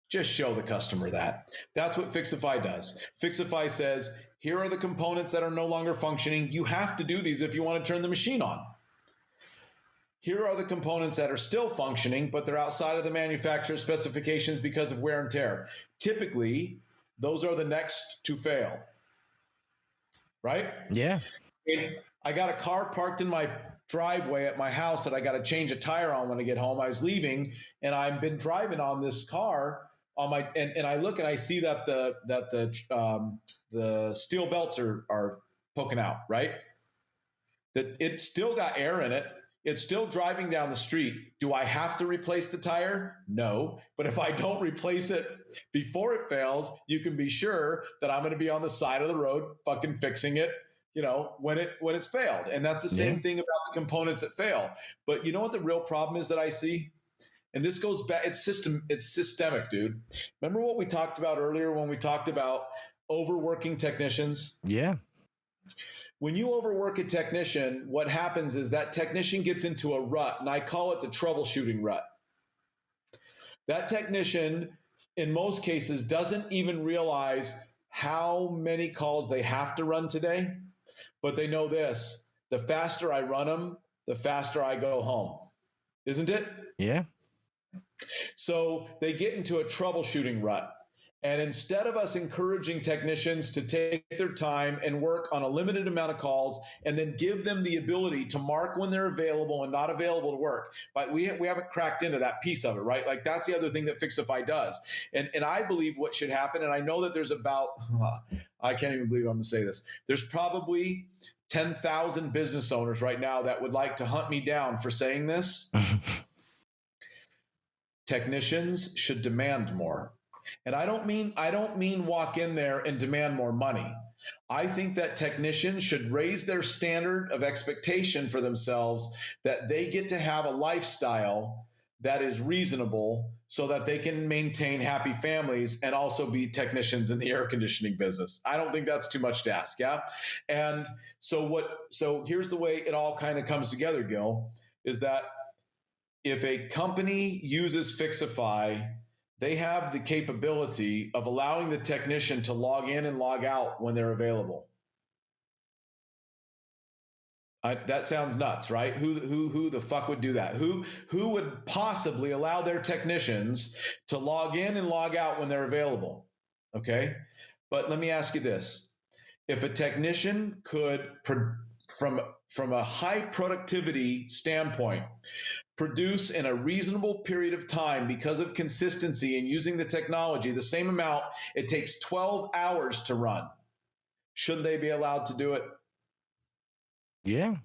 Just show the customer that. That's what Fixify does. Fixify says, here are the components that are no longer functioning. You have to do these if you want to turn the machine on. Here are the components that are still functioning, but they're outside of the manufacturer's specifications because of wear and tear. Typically, those are the next to fail. Right? Yeah. I got a car parked in my driveway at my house that I got to change a tire on when I get home. I was leaving, and I've been driving on this car on my, and I look and I see that the steel belts are poking out, right? That it still got air in it. It's still driving down the street. Do I have to replace the tire? No. But if I don't replace it before it fails, you can be sure that I'm going to be on the side of the road fucking fixing it, when it's failed. And that's the same thing about the components that fail. But you know what the real problem is that I see? And this goes back, it's systemic, dude. Remember what we talked about earlier when we talked about overworking technicians? Yeah. When you overwork a technician, what happens is that technician gets into a rut, and I call it the troubleshooting rut. That technician, in most cases, doesn't even realize how many calls they have to run today, but they know this: the faster I run them, the faster I go home. Isn't it? Yeah. So they get into a troubleshooting rut. And instead of us encouraging technicians to take their time and work on a limited amount of calls and then give them the ability to mark when they're available and not available to work, but we haven't cracked into that piece of it, right? Like that's the other thing that Fixify does. And I believe what should happen, and I know that there's about, I can't even believe I'm going to say this, there's probably 10,000 business owners right now that would like to hunt me down for saying this. Technicians should demand more. And I don't mean walk in there and demand more money. I think that technicians should raise their standard of expectation for themselves, that they get to have a lifestyle that is reasonable so that they can maintain happy families and also be technicians in the air conditioning business. I don't think that's too much to ask. Yeah. And so here's the way it all kind of comes together, Gil, is that if a company uses Fixify, they have the capability of allowing the technician to log in and log out when they're available. That sounds nuts, right? Who the fuck would do that? Who would possibly allow their technicians to log in and log out when they're available? Okay, but let me ask you this: if a technician could, from a high productivity standpoint, produce in a reasonable period of time because of consistency and using the technology, the same amount it takes 12 hours to run, shouldn't they be allowed to do it? Yeah.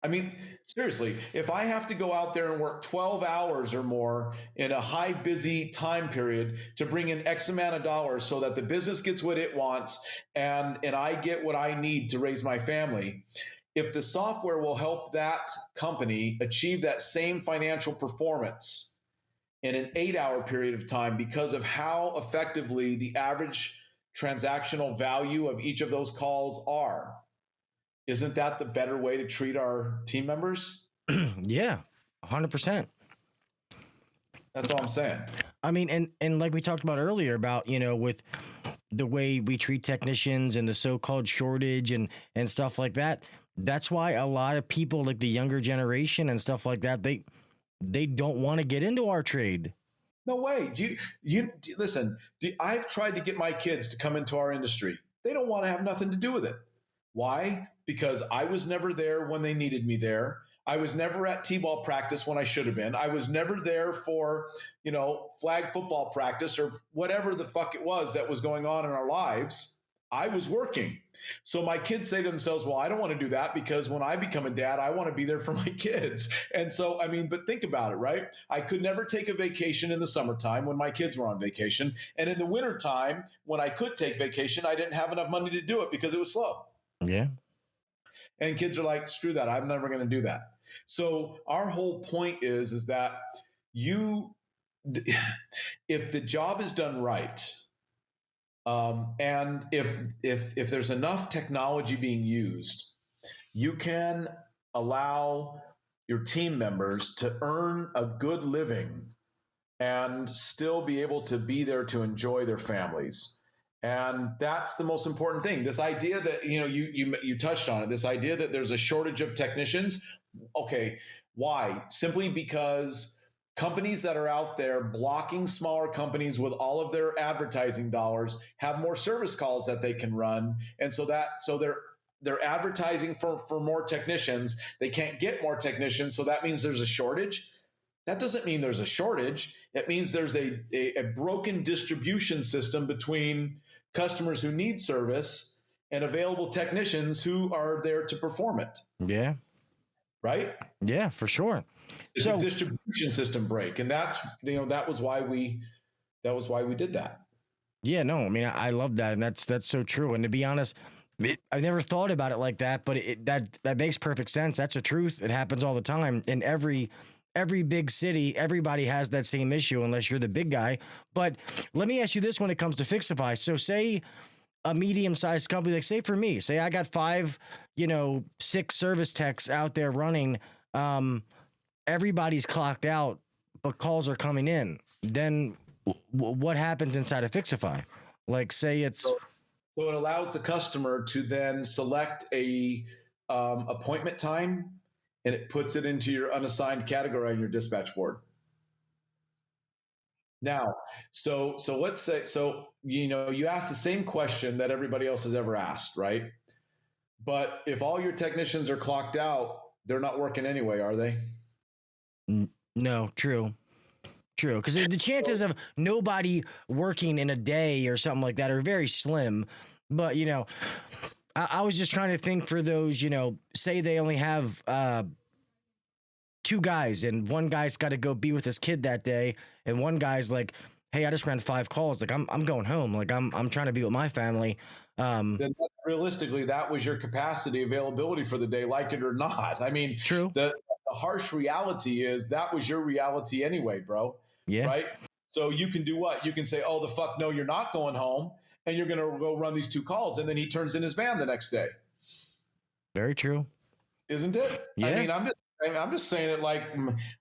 I mean, seriously, if I have to go out there and work 12 hours or more in a high busy time period to bring in X amount of dollars so that the business gets what it wants and I get what I need to raise my family, if the software will help that company achieve that same financial performance in an 8-hour period of time because of how effectively the average transactional value of each of those calls are, isn't that the better way to treat our team members? Yeah, 100%. That's all I'm saying. I mean, and like we talked about earlier about, with the way we treat technicians and the so-called shortage and stuff like that. That's why a lot of people, like the younger generation and stuff like that, they don't want to get into our trade. No way. You listen, I've tried to get my kids to come into our industry. They don't want to have nothing to do with it. Why? Because I was never there when they needed me there. I was never at T-ball practice when I should have been. I was never there for, flag football practice or whatever the fuck it was that was going on in our lives. I was working. So my kids say to themselves, well, I don't want to do that because when I become a dad, I want to be there for my kids. And so, but think about it, right? I could never take a vacation in the summertime when my kids were on vacation. And in the wintertime, when I could take vacation, I didn't have enough money to do it because it was slow. Yeah. And kids are like, screw that. I'm never going to do that. So our whole point is that if the job is done right, and if there's enough technology being used, you can allow your team members to earn a good living and still be able to be there to enjoy their families. And that's the most important thing. This idea that, you touched on it, this idea that there's a shortage of technicians. Okay, why? Simply because companies that are out there blocking smaller companies with all of their advertising dollars have more service calls that they can run. And so they're advertising for more technicians. They can't get more technicians. So that means there's a shortage. That doesn't mean there's a shortage. It means there's a broken distribution system between customers who need service and available technicians who are there to perform it. Yeah. Right? Yeah, for sure. It's a distribution system break. And that was why we did that. Yeah, no, I mean, I love that. And that's so true. And to be honest, I never thought about it like that, but that makes perfect sense. That's the truth. It happens all the time in every big city. Everybody has that same issue unless you're the big guy. But let me ask you this when it comes to Fixify. So say a medium-sized company, like say for me, say I got 5, 6 service techs out there running. Everybody's clocked out, but calls are coming in. Then what happens inside of Fixify? Like say it's... So it allows the customer to then select a appointment time, and it puts it into your unassigned category on your dispatch board. Now, so let's say, you ask the same question that everybody else has ever asked, right? But if all your technicians are clocked out, they're not working anyway, are they? No, true. Because the chances of nobody working in a day or something like that are very slim. But, I was just trying to think for those, say they only have 2 guys and one guy's got to go be with his kid that day. And one guy's like, hey, I just ran 5 calls. Like I'm going home. Like I'm trying to be with my family. Then realistically, that was your capacity availability for the day, like it or not. I mean, true. The harsh reality is that was your reality anyway, bro. Yeah. Right. So you can do what? You can say, oh, the fuck no, you're not going home. And you're going to go run these 2 calls. And then he turns in his van the next day. Very true. Isn't it? Yeah. I mean, I'm just saying it like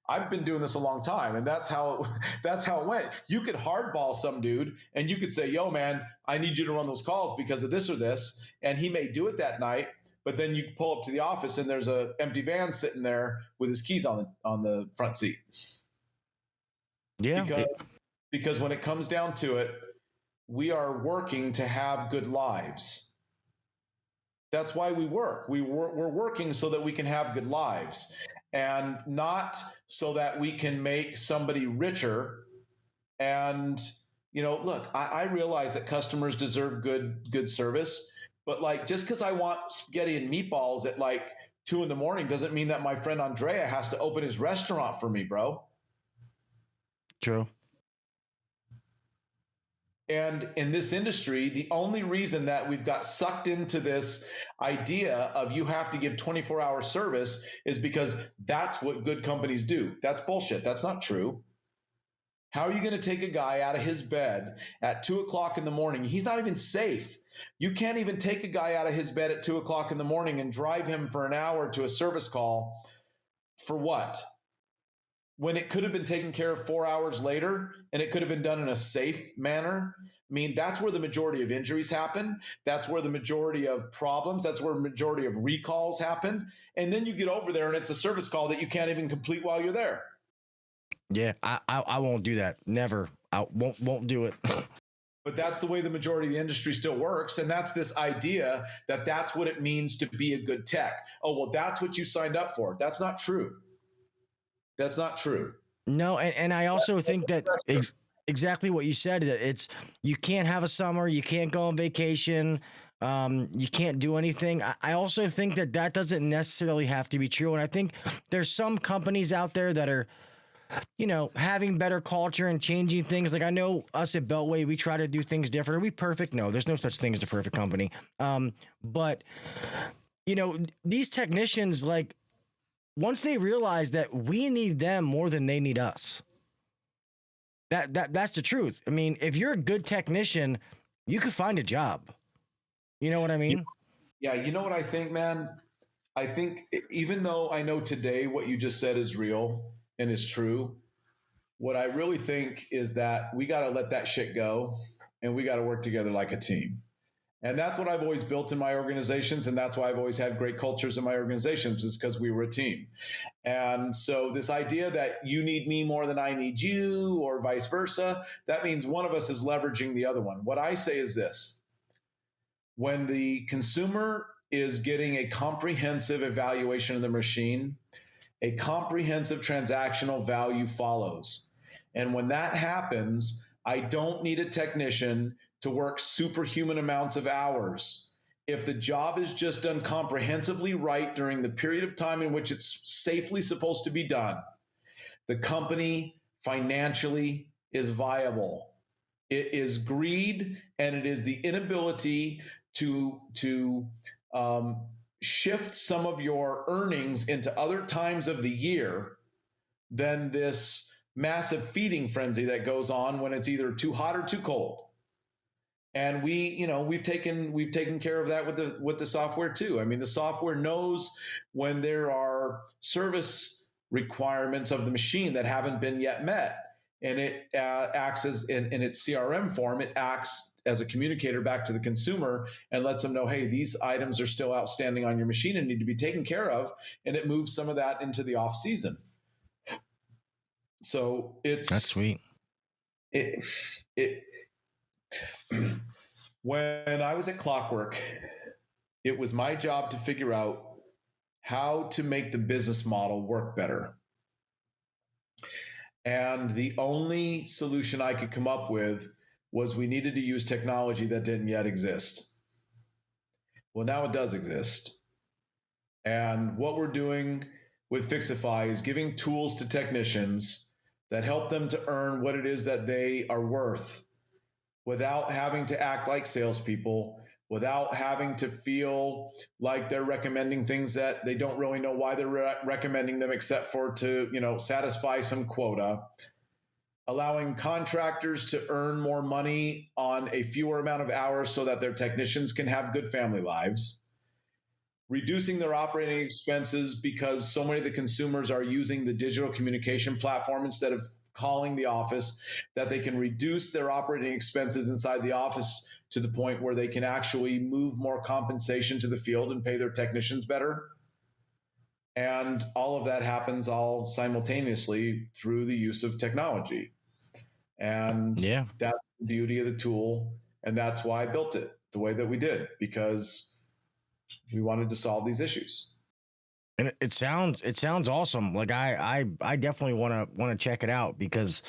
I've been doing this a long time, and that's how it went. You could hardball some dude and you could say, yo, man, I need you to run those calls because of this or this. And he may do it that night, but then you pull up to the office and there's a empty van sitting there with his keys on the front seat. Yeah. Because when it comes down to it, we are working to have good lives. That's why we work. We're working so that we can have good lives, and not so that we can make somebody richer. And, look, I realize that customers deserve good service, but like, just because I want spaghetti and meatballs at like 2 a.m. doesn't mean that my friend Andrea has to open his restaurant for me, bro. True. And in this industry, the only reason that we've got sucked into this idea of you have to give 24-hour service is because that's what good companies do. That's bullshit. That's not true. How are you going to take a guy out of his bed at 2 o'clock in the morning? He's not even safe. You can't even take a guy out of his bed at 2 o'clock in the morning and drive him for an hour to a service call for what? When it could have been taken care of 4 hours later and it could have been done in a safe manner. I mean, that's where the majority of injuries happen. That's where the majority of problems, that's where the majority of recalls happen. And then you get over there and it's a service call that you can't even complete while you're there. Yeah, I won't do that. Never. I won't do it. But that's the way the majority of the industry still works. And that's this idea that that's what it means to be a good tech. Oh, well, that's what you signed up for. That's not true. That's not true. No, and I also think that exactly what you said, that you can't have a summer, you can't go on vacation, you can't do anything. I also think that doesn't necessarily have to be true. And I think there's some companies out there that are, having better culture and changing things. Like I know us at Beltway, we try to do things different. Are we perfect? No, there's no such thing as a perfect company. But these technicians, like, once they realize that we need them more than they need us, that's the truth. I mean, if you're a good technician, you could find a job. You know what I mean? Yeah. You know what I think, man? I think even though I know today what you just said is real and is true, what I really think is that we got to let that shit go and we got to work together like a team. And that's what I've always built in my organizations. And that's why I've always had great cultures in my organizations, is because we were a team. And so this idea that you need me more than I need you, or vice versa, that means one of us is leveraging the other one. What I say is this: when the consumer is getting a comprehensive evaluation of the machine, a comprehensive transactional value follows. And when that happens, I don't need a technician to work superhuman amounts of hours. If the job is just done comprehensively right during the period of time in which it's safely supposed to be done, the company financially is viable. It is greed, and it is the inability to shift some of your earnings into other times of the year than this massive feeding frenzy that goes on when it's either too hot or too cold. And we've taken care of that with the software too. I mean, the software knows when there are service requirements of the machine that haven't been yet met, and it acts as in its CRM form. It acts as a communicator back to the consumer and lets them know, hey, these items are still outstanding on your machine and need to be taken care of. And it moves some of that into the off season. So that's sweet. When I was at Clockwork, it was my job to figure out how to make the business model work better. And the only solution I could come up with was we needed to use technology that didn't yet exist. Well, now it does exist. And what we're doing with Fixify is giving tools to technicians that help them to earn what it is that they are worth, without having to act like salespeople, without having to feel like they're recommending things that they don't really know why they're recommending them, except for to, satisfy some quota. Allowing contractors to earn more money on a fewer amount of hours so that their technicians can have good family lives. Reducing their operating expenses because so many of the consumers are using the digital communication platform instead of calling the office, that they can reduce their operating expenses inside the office to the point where they can actually move more compensation to the field and pay their technicians better. And all of that happens all simultaneously through the use of technology. And that's the beauty of the tool. And that's why I built it the way that we did, because we wanted to solve these issues. And it sounds awesome. Like I definitely want to check it out, because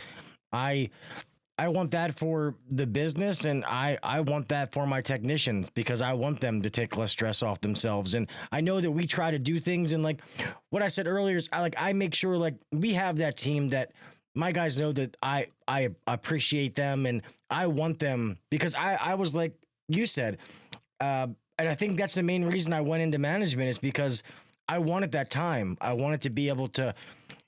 I I want that for the business, and I want that for my technicians because I want them to take less stress off themselves. And I know that we try to do things, and like what I said earlier is I make sure like we have that team that my guys know that I appreciate them and I want them because I was like you said, and I think that's the main reason I went into management is because I wanted that time. I wanted to be able to,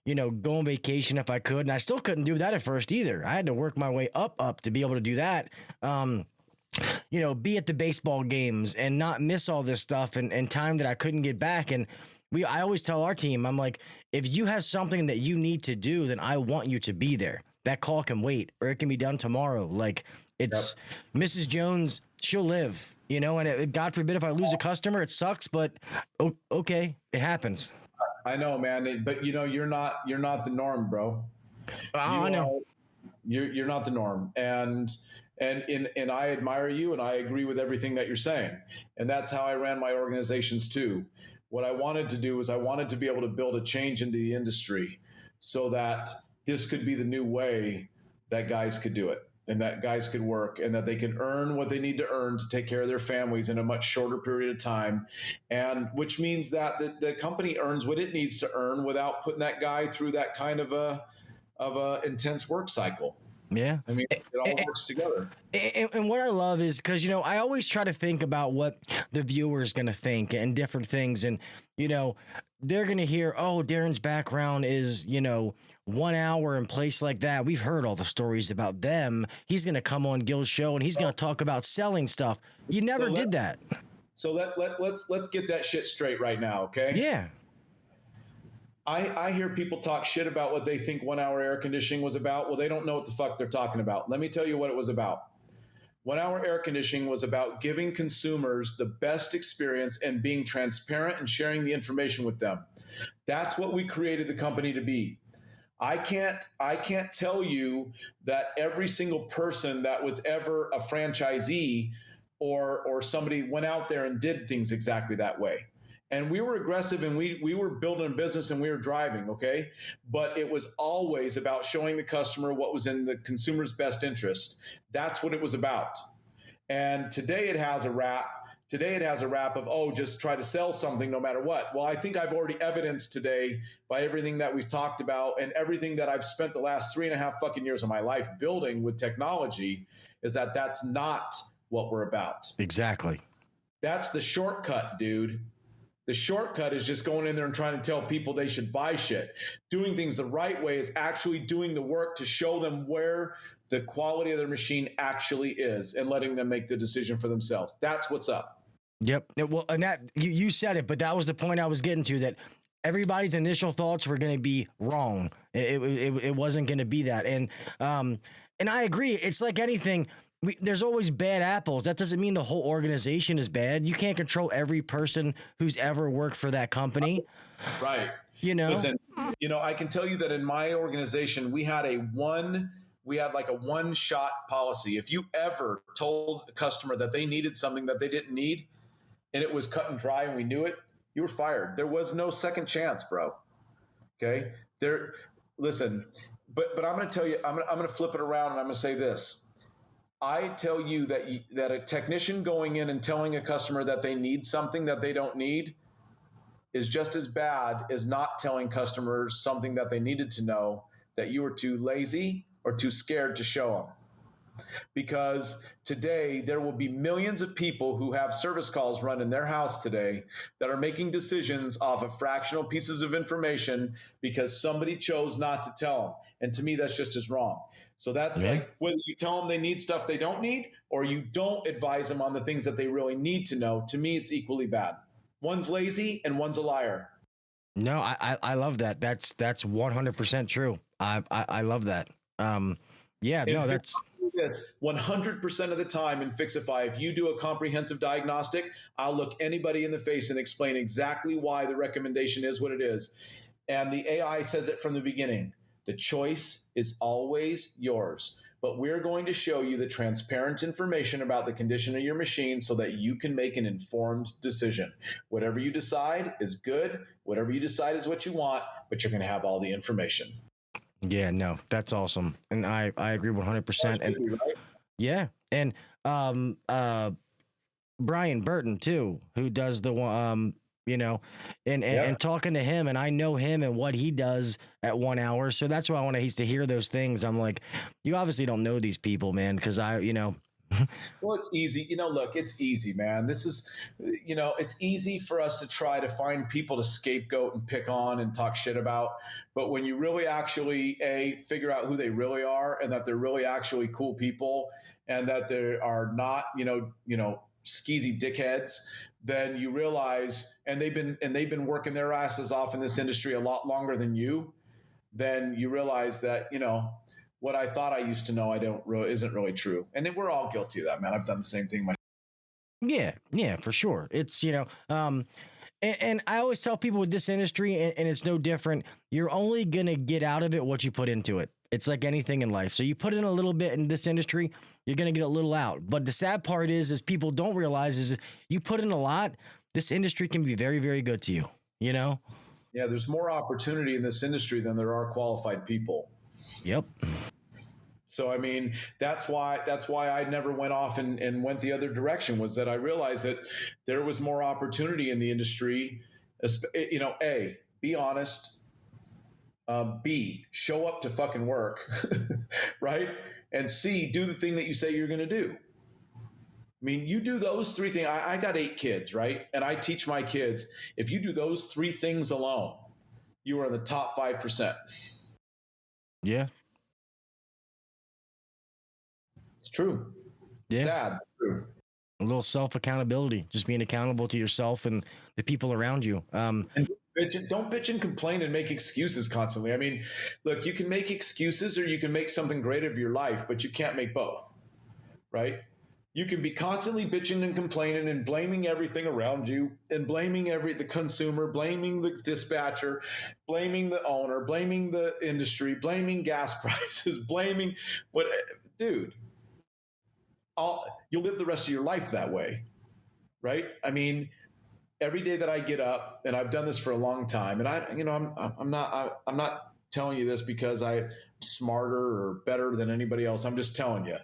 go on vacation if I could. And I still couldn't do that at first either. I had to work my way up to be able to do that. Be at the baseball games and not miss all this stuff and time that I couldn't get back. And I always tell our team, I'm like, if you have something that you need to do, then I want you to be there. That call can wait, or it can be done tomorrow. Like it's Mrs. Jones, she'll live, and God forbid if I lose a customer, it sucks, but okay, it happens. I know, man, but you're not the norm, bro. I know. You're not the norm. And I admire you and I agree with everything that you're saying. And that's how I ran my organizations too. What I wanted to do is I wanted to be able to build a change into the industry so that this could be the new way that guys could do it and that guys could work and that they could earn what they need to earn to take care of their families in a much shorter period of time. And which means that the company earns what it needs to earn without putting that guy through that kind of a intense work cycle. Yeah. I mean, it all works together. And what I love is because, I always try to think about what the viewer is going to think and different things. And, they're going to hear, oh, Darren's background is, 1 hour in place like that. We've heard all the stories about them. He's going to come on Gil's show and he's going to talk about selling stuff. You never did that. So let's get that shit straight right now. Okay. Yeah. I hear people talk shit about what they think 1 hour air conditioning was about. Well, they don't know what the fuck they're talking about. Let me tell you what it was about. 1 hour air conditioning was about giving consumers the best experience and being transparent and sharing the information with them. That's what we created the company to be. I can't tell you that every single person that was ever a franchisee or somebody went out there and did things exactly that way. And we were aggressive and we were building a business and we were driving, okay? But it was always about showing the customer what was in the consumer's best interest. That's what it was about. And today it has a rap. Today it has a rap of, oh, just try to sell something no matter what. Well, I think I've already evidenced today by everything that we've talked about and everything that I've spent the last 3.5 fucking years of my life building with technology is that that's not what we're about. Exactly. That's the shortcut, dude. The shortcut is just going in there and trying to tell people they should buy shit. Doing things the right way is actually doing the work to show them where the quality of their machine actually is and letting them make the decision for themselves. That's what's up. Yep. Well, and that you said it, but that was the point I was getting to, that everybody's initial thoughts were going to be wrong. It wasn't going to be that. And I agree. It's like anything. There's always bad apples. That doesn't mean the whole organization is bad. You can't control every person who's ever worked for that company. Right. Listen, I can tell you that in my organization, we had like a one-shot policy. If you ever told a customer that they needed something that they didn't need and it was cut and dry and we knew it, you were fired. There was no second chance, bro. Okay? Listen, but I'm going to tell you, I'm going to flip it around and I'm going to say this. I tell you that a technician going in and telling a customer that they need something that they don't need is just as bad as not telling customers something that they needed to know that you were too lazy or too scared to show them. Because today there will be millions of people who have service calls run in their house today that are making decisions off of fractional pieces of information because somebody chose not to tell them. And to me, that's just as wrong. So that's like whether you tell them they need stuff they don't need or you don't advise them on the things that they really need to know. To me, it's equally bad. One's lazy and one's a liar. No, I love that. That's 100% true. I love that. That's this 100% of the time in Fixify. If you do a comprehensive diagnostic, I'll look anybody in the face and explain exactly why the recommendation is what it is. And the AI says it from the beginning. The choice is always yours, but we're going to show you the transparent information about the condition of your machine so that you can make an informed decision. Whatever you decide is good. Whatever you decide is what you want, but you're going to have all the information. Yeah, no, that's awesome. And I agree 100%. And Right? yeah. And um uh Brian Burton too, who does the one you know, Yeah. and talking to him, and I know him and what he does at 1 hour. So that's why I want to hear those things. I'm like, you obviously don't know these people, man, because Well, it's easy. Look, it's easy, man. This is, it's easy for us to try to find people to scapegoat and pick on and talk shit about. But when you really actually, figure out who they really are and that they're really actually cool people and that they are not, skeezy dickheads, then you realize, and they've been working their asses off in this industry a lot longer than you, then you realize that, what I thought I used to know, isn't really true. And we're all guilty of that, man. I've done the same thing myself. yeah, for sure. It's, and I always tell people with this industry, and it's no different, you're only going to get out of it what you put into it. It's like anything in life. So you put in a little bit in this industry, you're going to get a little out. But the sad part is people don't realize is you put in a lot, this industry can be very, very good to you, Yeah, there's more opportunity in this industry than there are qualified people. Yep. So, I mean, that's why I never went off and went the other direction, was that I realized that there was more opportunity in the industry. A, be honest. B, show up to fucking work, right? And C, do the thing that you say you're going to do. I mean, you do those three things. I got 8 kids, right? And I teach my kids, if you do those 3 things alone, you are in the top 5%. Yeah. It's true. Yeah. Sad. True. A little self-accountability, just being accountable to yourself and the people around you. And don't bitch and complain and make excuses constantly. I mean, look, you can make excuses or you can make something great of your life, but you can't make both, right? You can be constantly bitching and complaining and blaming everything around you and blaming the consumer, blaming the dispatcher, blaming the owner, blaming the industry, blaming gas prices, dude, you'll live the rest of your life that way, right? I mean, every day that I get up, and I've done this for a long time, and I'm not telling you this because I'm smarter or better than anybody else. I'm just telling you,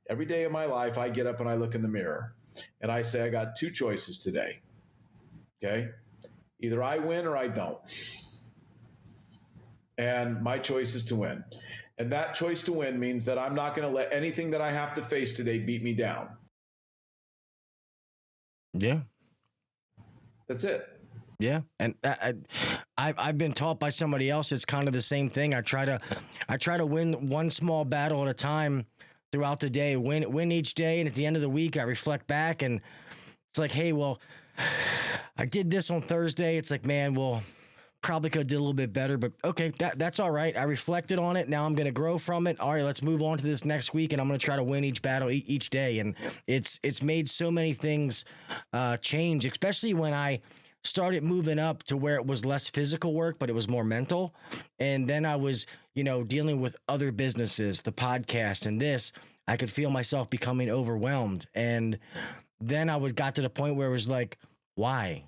every day of my life, I get up and I look in the mirror and I say, I got 2 choices today. Okay. Either I win or I don't. And my choice is to win. And that choice to win means that I'm not going to let anything that I have to face today beat me down. Yeah. That's it. Yeah, and I've been taught by somebody else. It's kind of the same thing. I try to win one small battle at a time throughout the day. Win each day, and at the end of the week, I reflect back, and it's like, hey, well, I did this on Thursday. It's like, man, well, probably could have did a little bit better, but okay, that's all right. I reflected on it. Now I'm going to grow from it. All right, let's move on to this next week, and I'm going to try to win each battle each day. And it's made so many things change, especially when I started moving up to where it was less physical work, but it was more mental. And then I was, dealing with other businesses, the podcast and this, I could feel myself becoming overwhelmed. And then I got to the point where it was like, why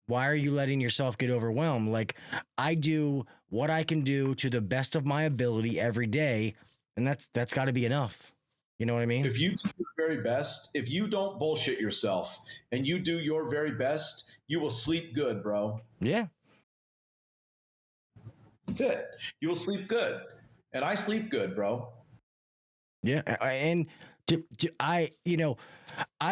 are you letting yourself get overwhelmed? Like, I do what I can do to the best of my ability every day. And that's gotta be enough. You know what I mean? If you do your very best, if you don't bullshit yourself and you do your very best, you will sleep good, bro. Yeah. That's it. You will sleep good. And I sleep good, bro. Yeah. And I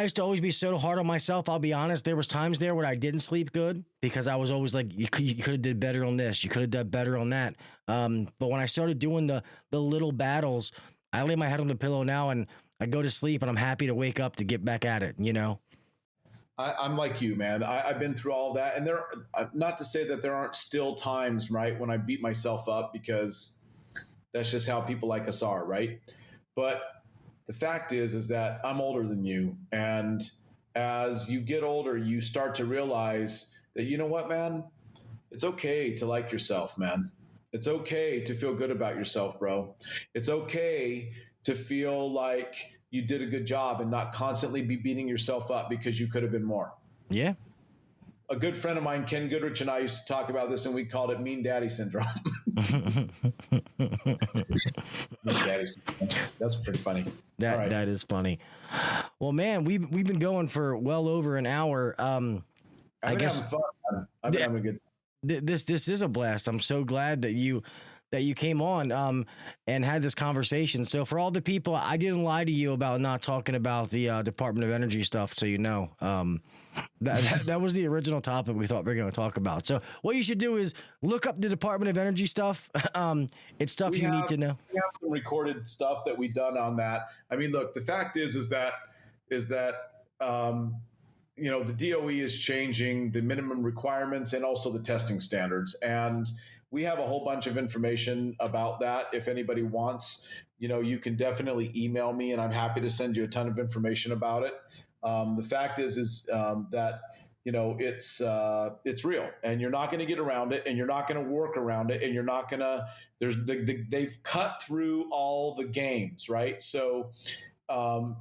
used to always be so hard on myself. I'll be honest. There was times there where I didn't sleep good because I was always like, you could have did better on this. You could have done better on that. But when I started doing the little battles, I lay my head on the pillow now and I go to sleep and I'm happy to wake up to get back at it, I'm like you, man. I've been through all that. And not to say that there aren't still times, right, when I beat myself up, because that's just how people like us are, right? But the fact is that I'm older than you. And as you get older, you start to realize that, you know what, man? It's okay to like yourself, man. It's okay to feel good about yourself, bro. It's okay to feel like you did a good job and not constantly be beating yourself up because you could have been more. Yeah. a good friend of mine, Ken Goodrich, and I used to talk about this, and we called it mean daddy syndrome. Mean daddy syndrome. That's pretty funny. That is funny. Well, man, we've been going for well over an hour. I guess having fun. I've been having a good time. This is a blast. I'm so glad that you came on and had this conversation. So for all the people, I didn't lie to you about not talking about the Department of Energy stuff. So that was the original topic we thought we were going to talk about. So what you should do is look up the Department of Energy stuff. It's stuff you need to know. We have some recorded stuff that we've done on that. I mean, look, the fact is that the DOE is changing the minimum requirements and also the testing standards. And we have a whole bunch of information about that. If anybody wants, you can definitely email me, and I'm happy to send you a ton of information about it. The fact is that it's real, and you're not going to get around it, and you're not going to work around it, and you're not going to. They've cut through all the games, right? So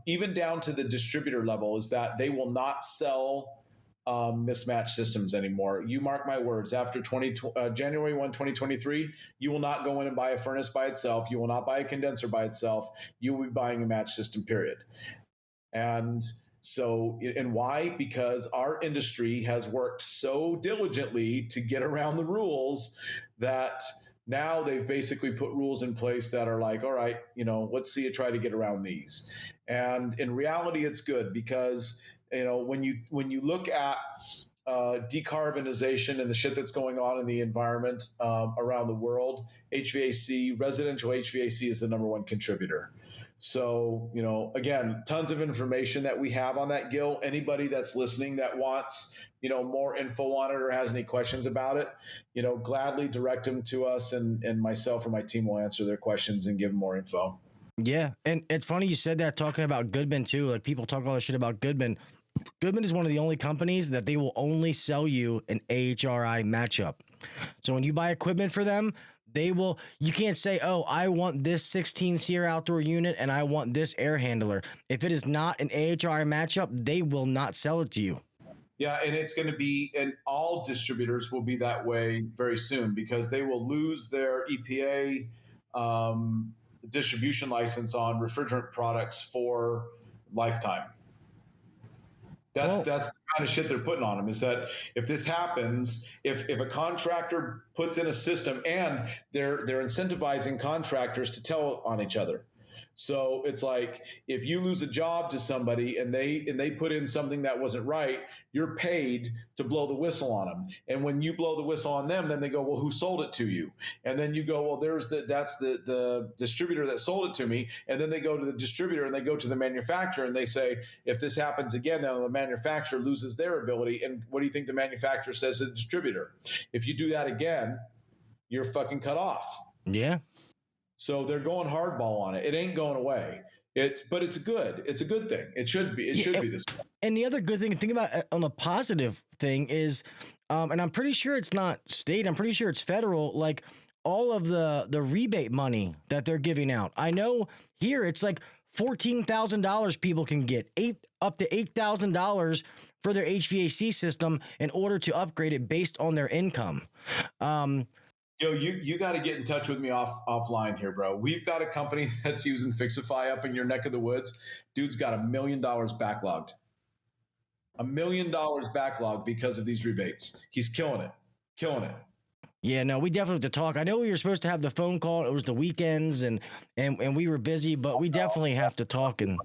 even down to the distributor level, is that they will not sell mismatched systems anymore. You mark my words, after January 1, 2023, you will not go in and buy a furnace by itself. You will not buy a condenser by itself. You will be buying a match system, period. And why? Because our industry has worked so diligently to get around the rules that now they've basically put rules in place that are like, all right, let's see you try to get around these. And in reality, it's good because when you look at decarbonization and the shit that's going on in the environment around the world, residential HVAC is the number one contributor. So, again, tons of information that we have on that, Gil. Anybody that's listening that wants, more info on it or has any questions about it, gladly direct them to us, and myself or my team will answer their questions and give them more info. Yeah. And it's funny you said that, talking about Goodman too. Like, people talk all this shit about Goodman. Goodman is one of the only companies that they will only sell you an AHRI matchup. So when you buy equipment for them, you can't say, oh, I want this 16 SEER outdoor unit and I want this air handler. If it is not an AHRI matchup, they will not sell it to you. Yeah, and it's going to be, and all distributors will be that way very soon, because they will lose their EPA distribution license on refrigerant products for lifetime. That's the kind of shit they're putting on them, is that if this happens, if a contractor puts in a system, and they're incentivizing contractors to tell on each other. So it's like, if you lose a job to somebody and they put in something that wasn't right, you're paid to blow the whistle on them. And when you blow the whistle on them, then they go, well, who sold it to you? And then you go, well, that's the distributor that sold it to me. And then they go to the distributor and they go to the manufacturer and they say, if this happens again, then the manufacturer loses their ability. And what do you think the manufacturer says to the distributor? If you do that again, you're fucking cut off. Yeah. So they're going hardball on it. It ain't going away. But it's a good thing. It should be. It should be this way. And the other good thing to think about on the positive thing is, and I'm pretty sure it's not state, I'm pretty sure it's federal, like all of the rebate money that they're giving out. I know here it's like $14,000 people can get, up to $8,000 for their HVAC system in order to upgrade it based on their income. Yo, you got to get in touch with me offline here, bro. We've got a company that's using Fixify up in your neck of the woods. Dude's got $1 million backlogged. $1 million backlogged because of these rebates. He's killing it. Yeah, no, we definitely have to talk. I know we were supposed to have the phone call. It was the weekends and we were busy, but we definitely have to talk. And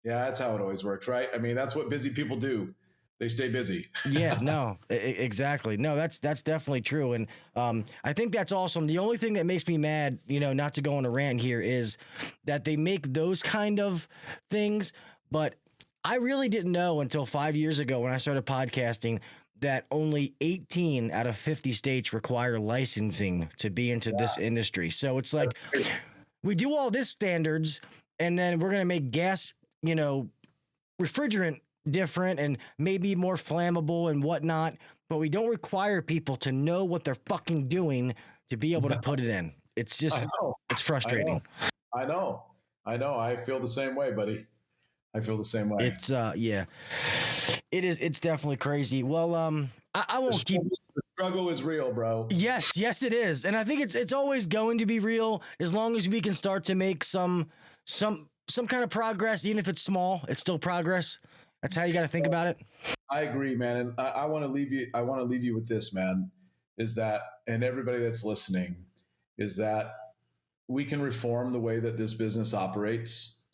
yeah, that's how it always works, right? I mean, that's what busy people do. They stay busy. Yeah, no, exactly. No, that's definitely true. And I think that's awesome. The only thing that makes me mad, not to go on a rant here, is that they make those kind of things. But I really didn't know until 5 years ago when I started podcasting that only 18 out of 50 states require licensing to be into this industry. So it's like, we do all this standards and then we're going to make gas, refrigerant different and maybe more flammable and whatnot, but we don't require people to know what they're fucking doing to be able to put it in. It's just, it's frustrating. I know. I feel the same way, buddy. I feel the same way. It's yeah, it is. It's definitely crazy. Well, I won't keep. The struggle is real, bro. Yes, it is, and I think it's always going to be real as long as we can start to make some kind of progress, even if it's small. It's still progress. That's how you got to think about it. I agree, man, and I want to leave you. I want to leave you with this, man. Is that, and everybody that's listening, is that we can reform the way that this business operates.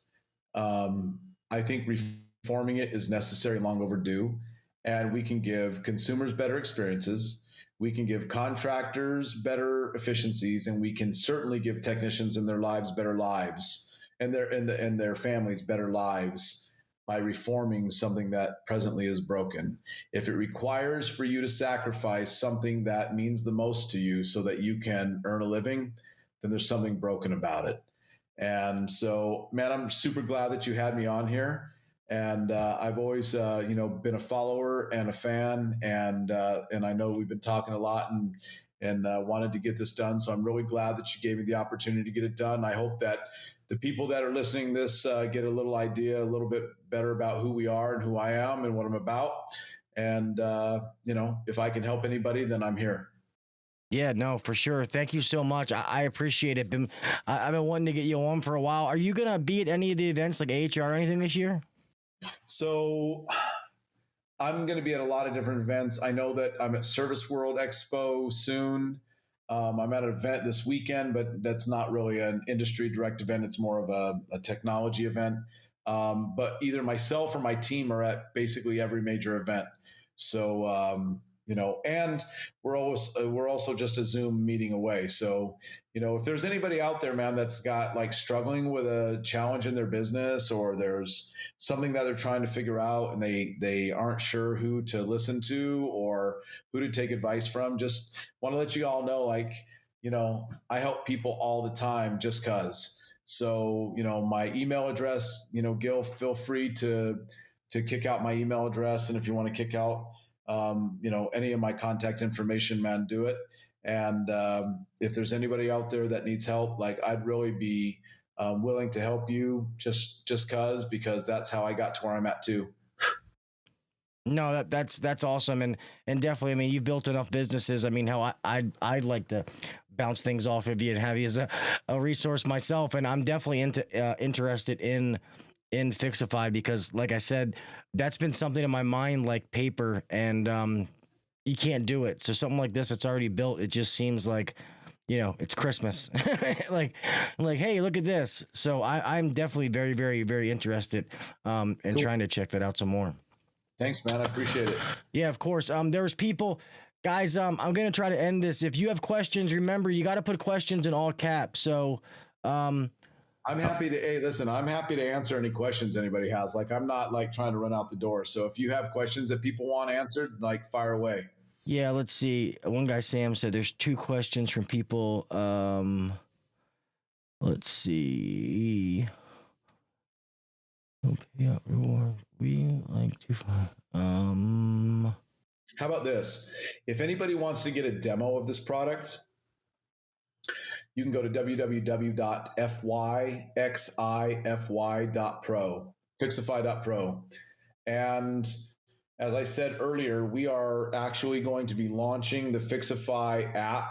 I think reforming it is necessary, long overdue, and we can give consumers better experiences. We can give contractors better efficiencies, and we can certainly give technicians and their lives better lives, and their families better lives by reforming something that presently is broken. If it requires for you to sacrifice something that means the most to you so that you can earn a living, then there's something broken about it. And so, man, I'm super glad that you had me on here. And I've always, been a follower and a fan, and I know we've been talking a lot and wanted to get this done. So I'm really glad that you gave me the opportunity to get it done. I hope that the people that are listening to this get a little idea, a little bit better about who we are and who I am and what I'm about. And if I can help anybody, then I'm here. Yeah, no, for sure. Thank you so much. I appreciate it. I've been wanting to get you on for a while. Are you gonna be at any of the events like AHR or anything this year? So I'm going to be at a lot of different events. I know that I'm at Service World Expo soon. I'm at an event this weekend, but that's not really an industry direct event. It's more of a technology event. But either myself or my team are at basically every major event. So, and we're also just a Zoom meeting away. So, if there's anybody out there, man, that's got like struggling with a challenge in their business, or there's something that they're trying to figure out and they aren't sure who to listen to or who to take advice from, just want to let you all know, I help people all the time just cause. So, my email address, Gil, feel free to kick out my email address. And if you want to kick out, any of my contact information, man, do it. And if there's anybody out there that needs help, I'd really be willing to help you just because that's how I got to where I'm at too. No, that's awesome. And definitely, I mean, you've built enough businesses. I mean, how I'd like to bounce things off of you and have you as a resource myself. And I'm definitely interested in Fixify because, like I said, that's been something in my mind, like paper, and you can't do it. So something like this, it's already built. It just seems like, it's Christmas. like, hey, look at this. So I'm definitely very, very, very interested in trying to check that out some more. Thanks, man. I appreciate it. Yeah, of course. There's people, guys. I'm gonna try to end this. If you have questions, remember you got to put questions in all caps. So, I'm happy to. Hey, listen, I'm happy to answer any questions anybody has. I'm not trying to run out the door. So if you have questions that people want answered, fire away. Yeah, let's see. One guy, Sam, said there's 2 questions from people. Let's see. Payout reward. We like to find. How about this? If anybody wants to get a demo of this product, you can go to www.fixify.pro, fixify.pro. And as I said earlier, we are actually going to be launching the Fixify app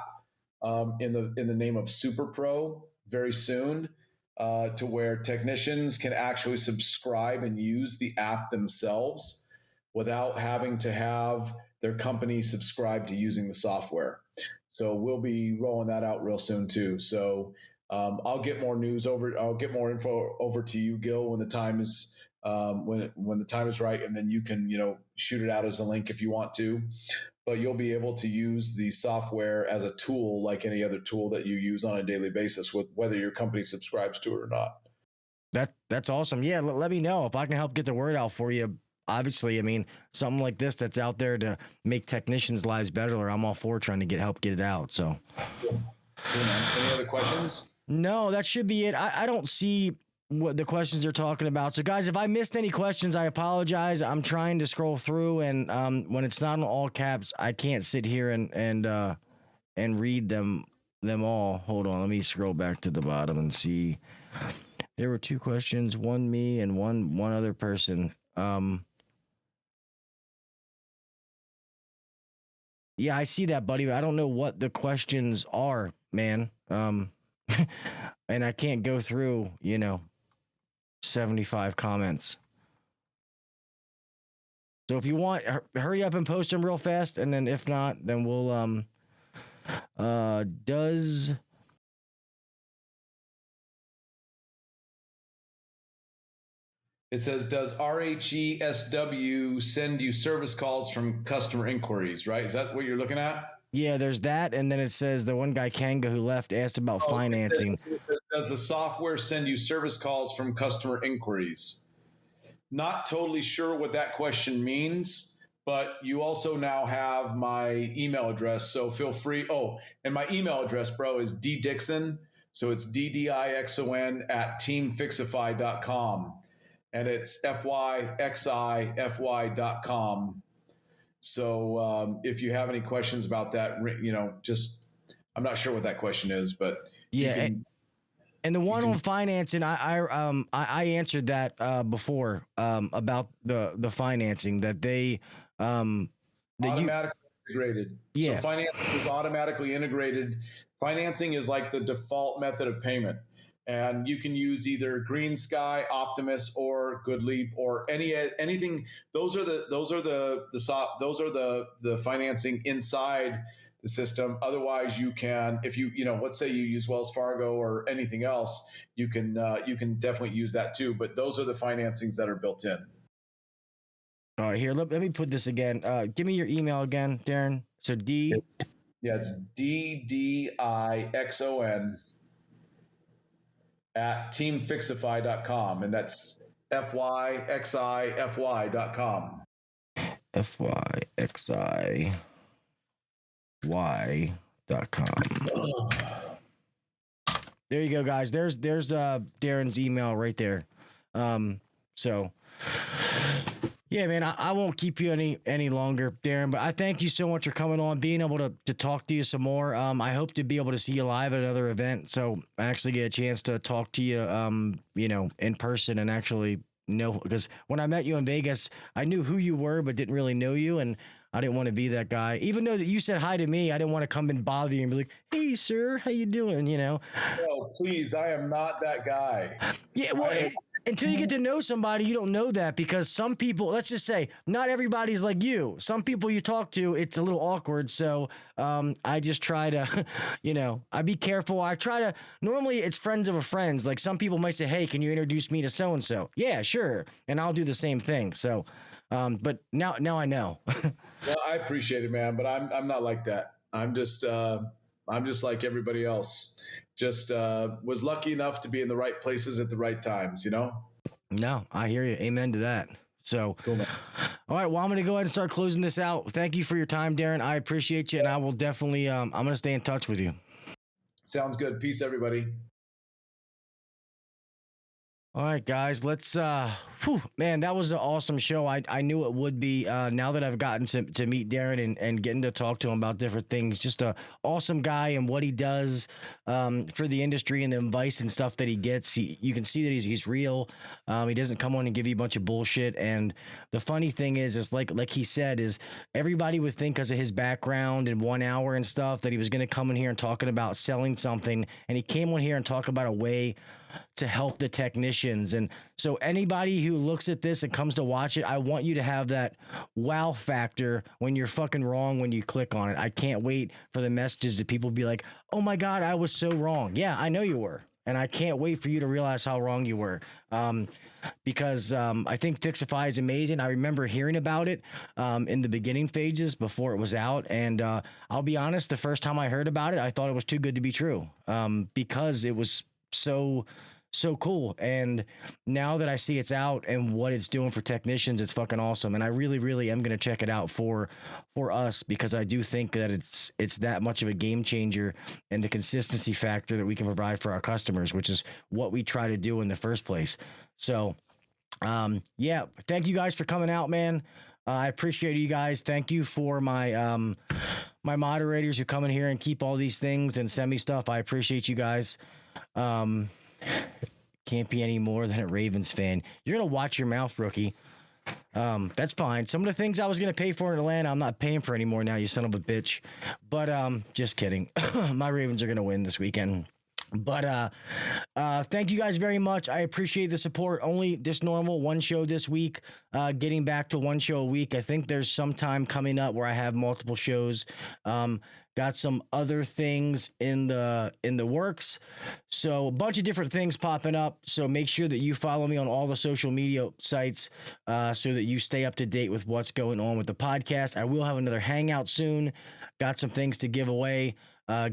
in the name of Super Pro very soon, to where technicians can actually subscribe and use the app themselves without having to have their company subscribe to using the software. So we'll be rolling that out real soon too. So I'll get more info over to you, Gil, when the time is when the time is right, and then you can shoot it out as a link if you want to. But you'll be able to use the software as a tool like any other tool that you use on a daily basis, with whether your company subscribes to it or not. That's awesome. Yeah, let me know if I can help get the word out for you. Obviously, I mean, something like this that's out there to make technicians' lives better, I'm all for trying to help get it out. So, cool, man. Any other questions? No, that should be it. I don't see what the questions are talking about. So, guys, if I missed any questions, I apologize. I'm trying to scroll through, and when it's not in all caps, I can't sit here and read them all. Hold on, let me scroll back to the bottom and see. There were 2 questions, one me and one other person. Yeah, I see that, buddy. I don't know what the questions are, man. And I can't go through, 75 comments. So if you want, hurry up and post them real fast, and then if not, then we'll does It says, does RHESW send you service calls from customer inquiries, right? Is that what you're looking at? yeah, there's that, and then it says the one guy Kanga who left asked about financing. Does the software send you service calls from customer inquiries? Not totally sure what that question means, but you also now have my email address, so feel free. Oh, and my email address, bro, is ddixon. So it's ddixon at teamfixify.com. And it's fyxify.com. So if you have any questions about that, just, I'm not sure what that question is, but yeah. And the one on financing, I answered that before about the financing that they automatically integrated. Yeah. So financing is automatically integrated. Financing is like the default method of payment. And you can use either Green Sky, Optimus, or Goodleap, or anything. Those are the financing inside the system. Otherwise, you can, if you let's say you use Wells Fargo or anything else, you can definitely use that too. But those are the financings that are built in. All right, here. Let me put this again. Give me your email again, Darren. So it's ddixon at teamfixify.com, and that's fyxify.com. fyxify.com. There you go, guys. There's Darren's email right there. So yeah, man, I won't keep you any longer, Darren, but I thank you so much for coming on, being able to talk to you some more. I hope to be able to see you live at another event, so I actually get a chance to talk to you, in person and actually know, because when I met you in Vegas, I knew who you were, but didn't really know you, and I didn't want to be that guy. Even though that you said hi to me, I didn't want to come and bother you and be like, "Hey, sir, how you doing?" No, please, I am not that guy. Yeah, well, until you get to know somebody, you don't know that, because some people, let's just say, not everybody's like you. Some people you talk to, it's a little awkward. So I just try to, I be careful. I try to, normally it's friends of a friends. Like some people might say, "Hey, can you introduce me to so-and-so?" Yeah, sure. And I'll do the same thing. So, but now I know. Well, I appreciate it, man, but I'm not like that. I'm just like everybody else. Just was lucky enough to be in the right places at the right times, No, I hear you. Amen to that. So, cool, man. All right, well, I'm going to go ahead and start closing this out. Thank you for your time, Darren. I appreciate you, and I will definitely, I'm going to stay in touch with you. Sounds good. Peace, everybody. All right, guys, let's, man, that was an awesome show. I knew it would be, now that I've gotten to meet Darren and getting to talk to him about different things. Just a awesome guy, and what he does for the industry and the advice and stuff that he gets. You can see that he's real. He doesn't come on and give you a bunch of bullshit. And the funny thing is like he said, is everybody would think, because of his background and 1 hour and stuff, that he was going to come in here and talking about selling something. And he came on here and talk about a way to help the technicians. And so anybody who looks at this and comes to watch it, I want you to have that wow factor when you're fucking wrong when you click on it. I can't wait for the messages that people be like, "Oh my God, I was so wrong." Yeah, I know you were. And I can't wait for you to realize how wrong you were. Because I think Fixify is amazing. I remember hearing about it in the beginning phases before it was out. And I'll be honest, the first time I heard about it, I thought it was too good to be true, because it was so cool. And now that I see it's out and what it's doing for technicians, it's fucking awesome. And I really, really am going to check it out for us, because I do think that it's that much of a game changer, and the consistency factor that we can provide for our customers, which is what we try to do in the first place. So, yeah, thank you guys for coming out, man. I appreciate you guys. Thank you for my my moderators who come in here and keep all these things and send me stuff. I appreciate you guys. Can't be any more than a Ravens fan. You're going to watch your mouth, rookie. That's fine. Some of the things I was going to pay for in Atlanta, I'm not paying for anymore now, you son of a bitch. But just kidding. My Ravens are going to win this weekend. But thank you guys very much. I appreciate the support. Only just normal one show this week. Getting back to one show a week. I think there's some time coming up where I have multiple shows. Got some other things in the works. So a bunch of different things popping up. So make sure that you follow me on all the social media sites so that you stay up to date with what's going on with the podcast. I will have another hangout soon. Got some things to give away.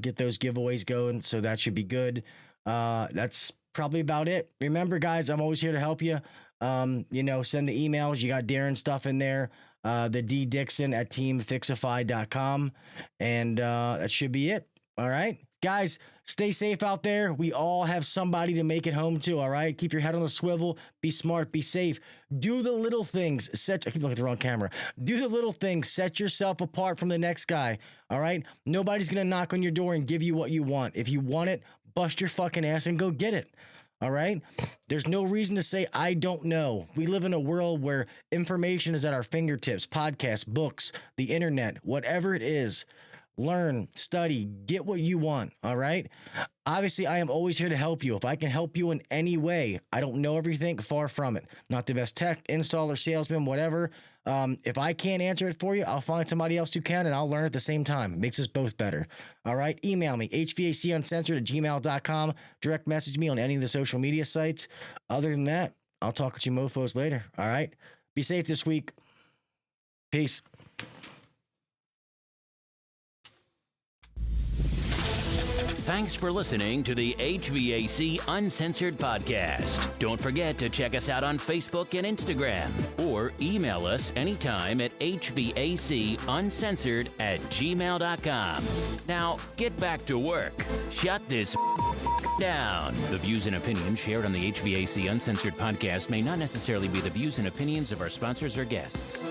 Get those giveaways going, so that should be good. That's probably about it. Remember, guys, I'm always here to help you. Send the emails. You got Darren stuff in there. The D Dixon at teamfixify.com. And that should be it. All right. Guys, stay safe out there. We all have somebody to make it home to, all right? Keep your head on the swivel. Be smart. Be safe. Do the little things. I keep looking at the wrong camera. Do the little things. Set yourself apart from the next guy, all right? Nobody's going to knock on your door and give you what you want. If you want it, bust your fucking ass and go get it, all right? There's no reason to say, I don't know. We live in a world where information is at our fingertips, podcasts, books, the internet, whatever it is. Learn, study, get what you want, all right? Obviously, I am always here to help you. If I can help you in any way, I don't know everything, far from it. Not the best tech, installer, salesman, whatever. If I can't answer it for you, I'll find somebody else who can, and I'll learn at the same time. It makes us both better, all right? Email me, HVACuncensored@gmail.com. Direct message me on any of the social media sites. Other than that, I'll talk with you mofos later, all right? Be safe this week. Peace. Thanks for listening to the HVAC Uncensored podcast. Don't forget to check us out on Facebook and Instagram, or email us anytime at hvacuncensored@gmail.com. Now, get back to work. Shut this down. The views and opinions shared on the HVAC Uncensored podcast may not necessarily be the views and opinions of our sponsors or guests.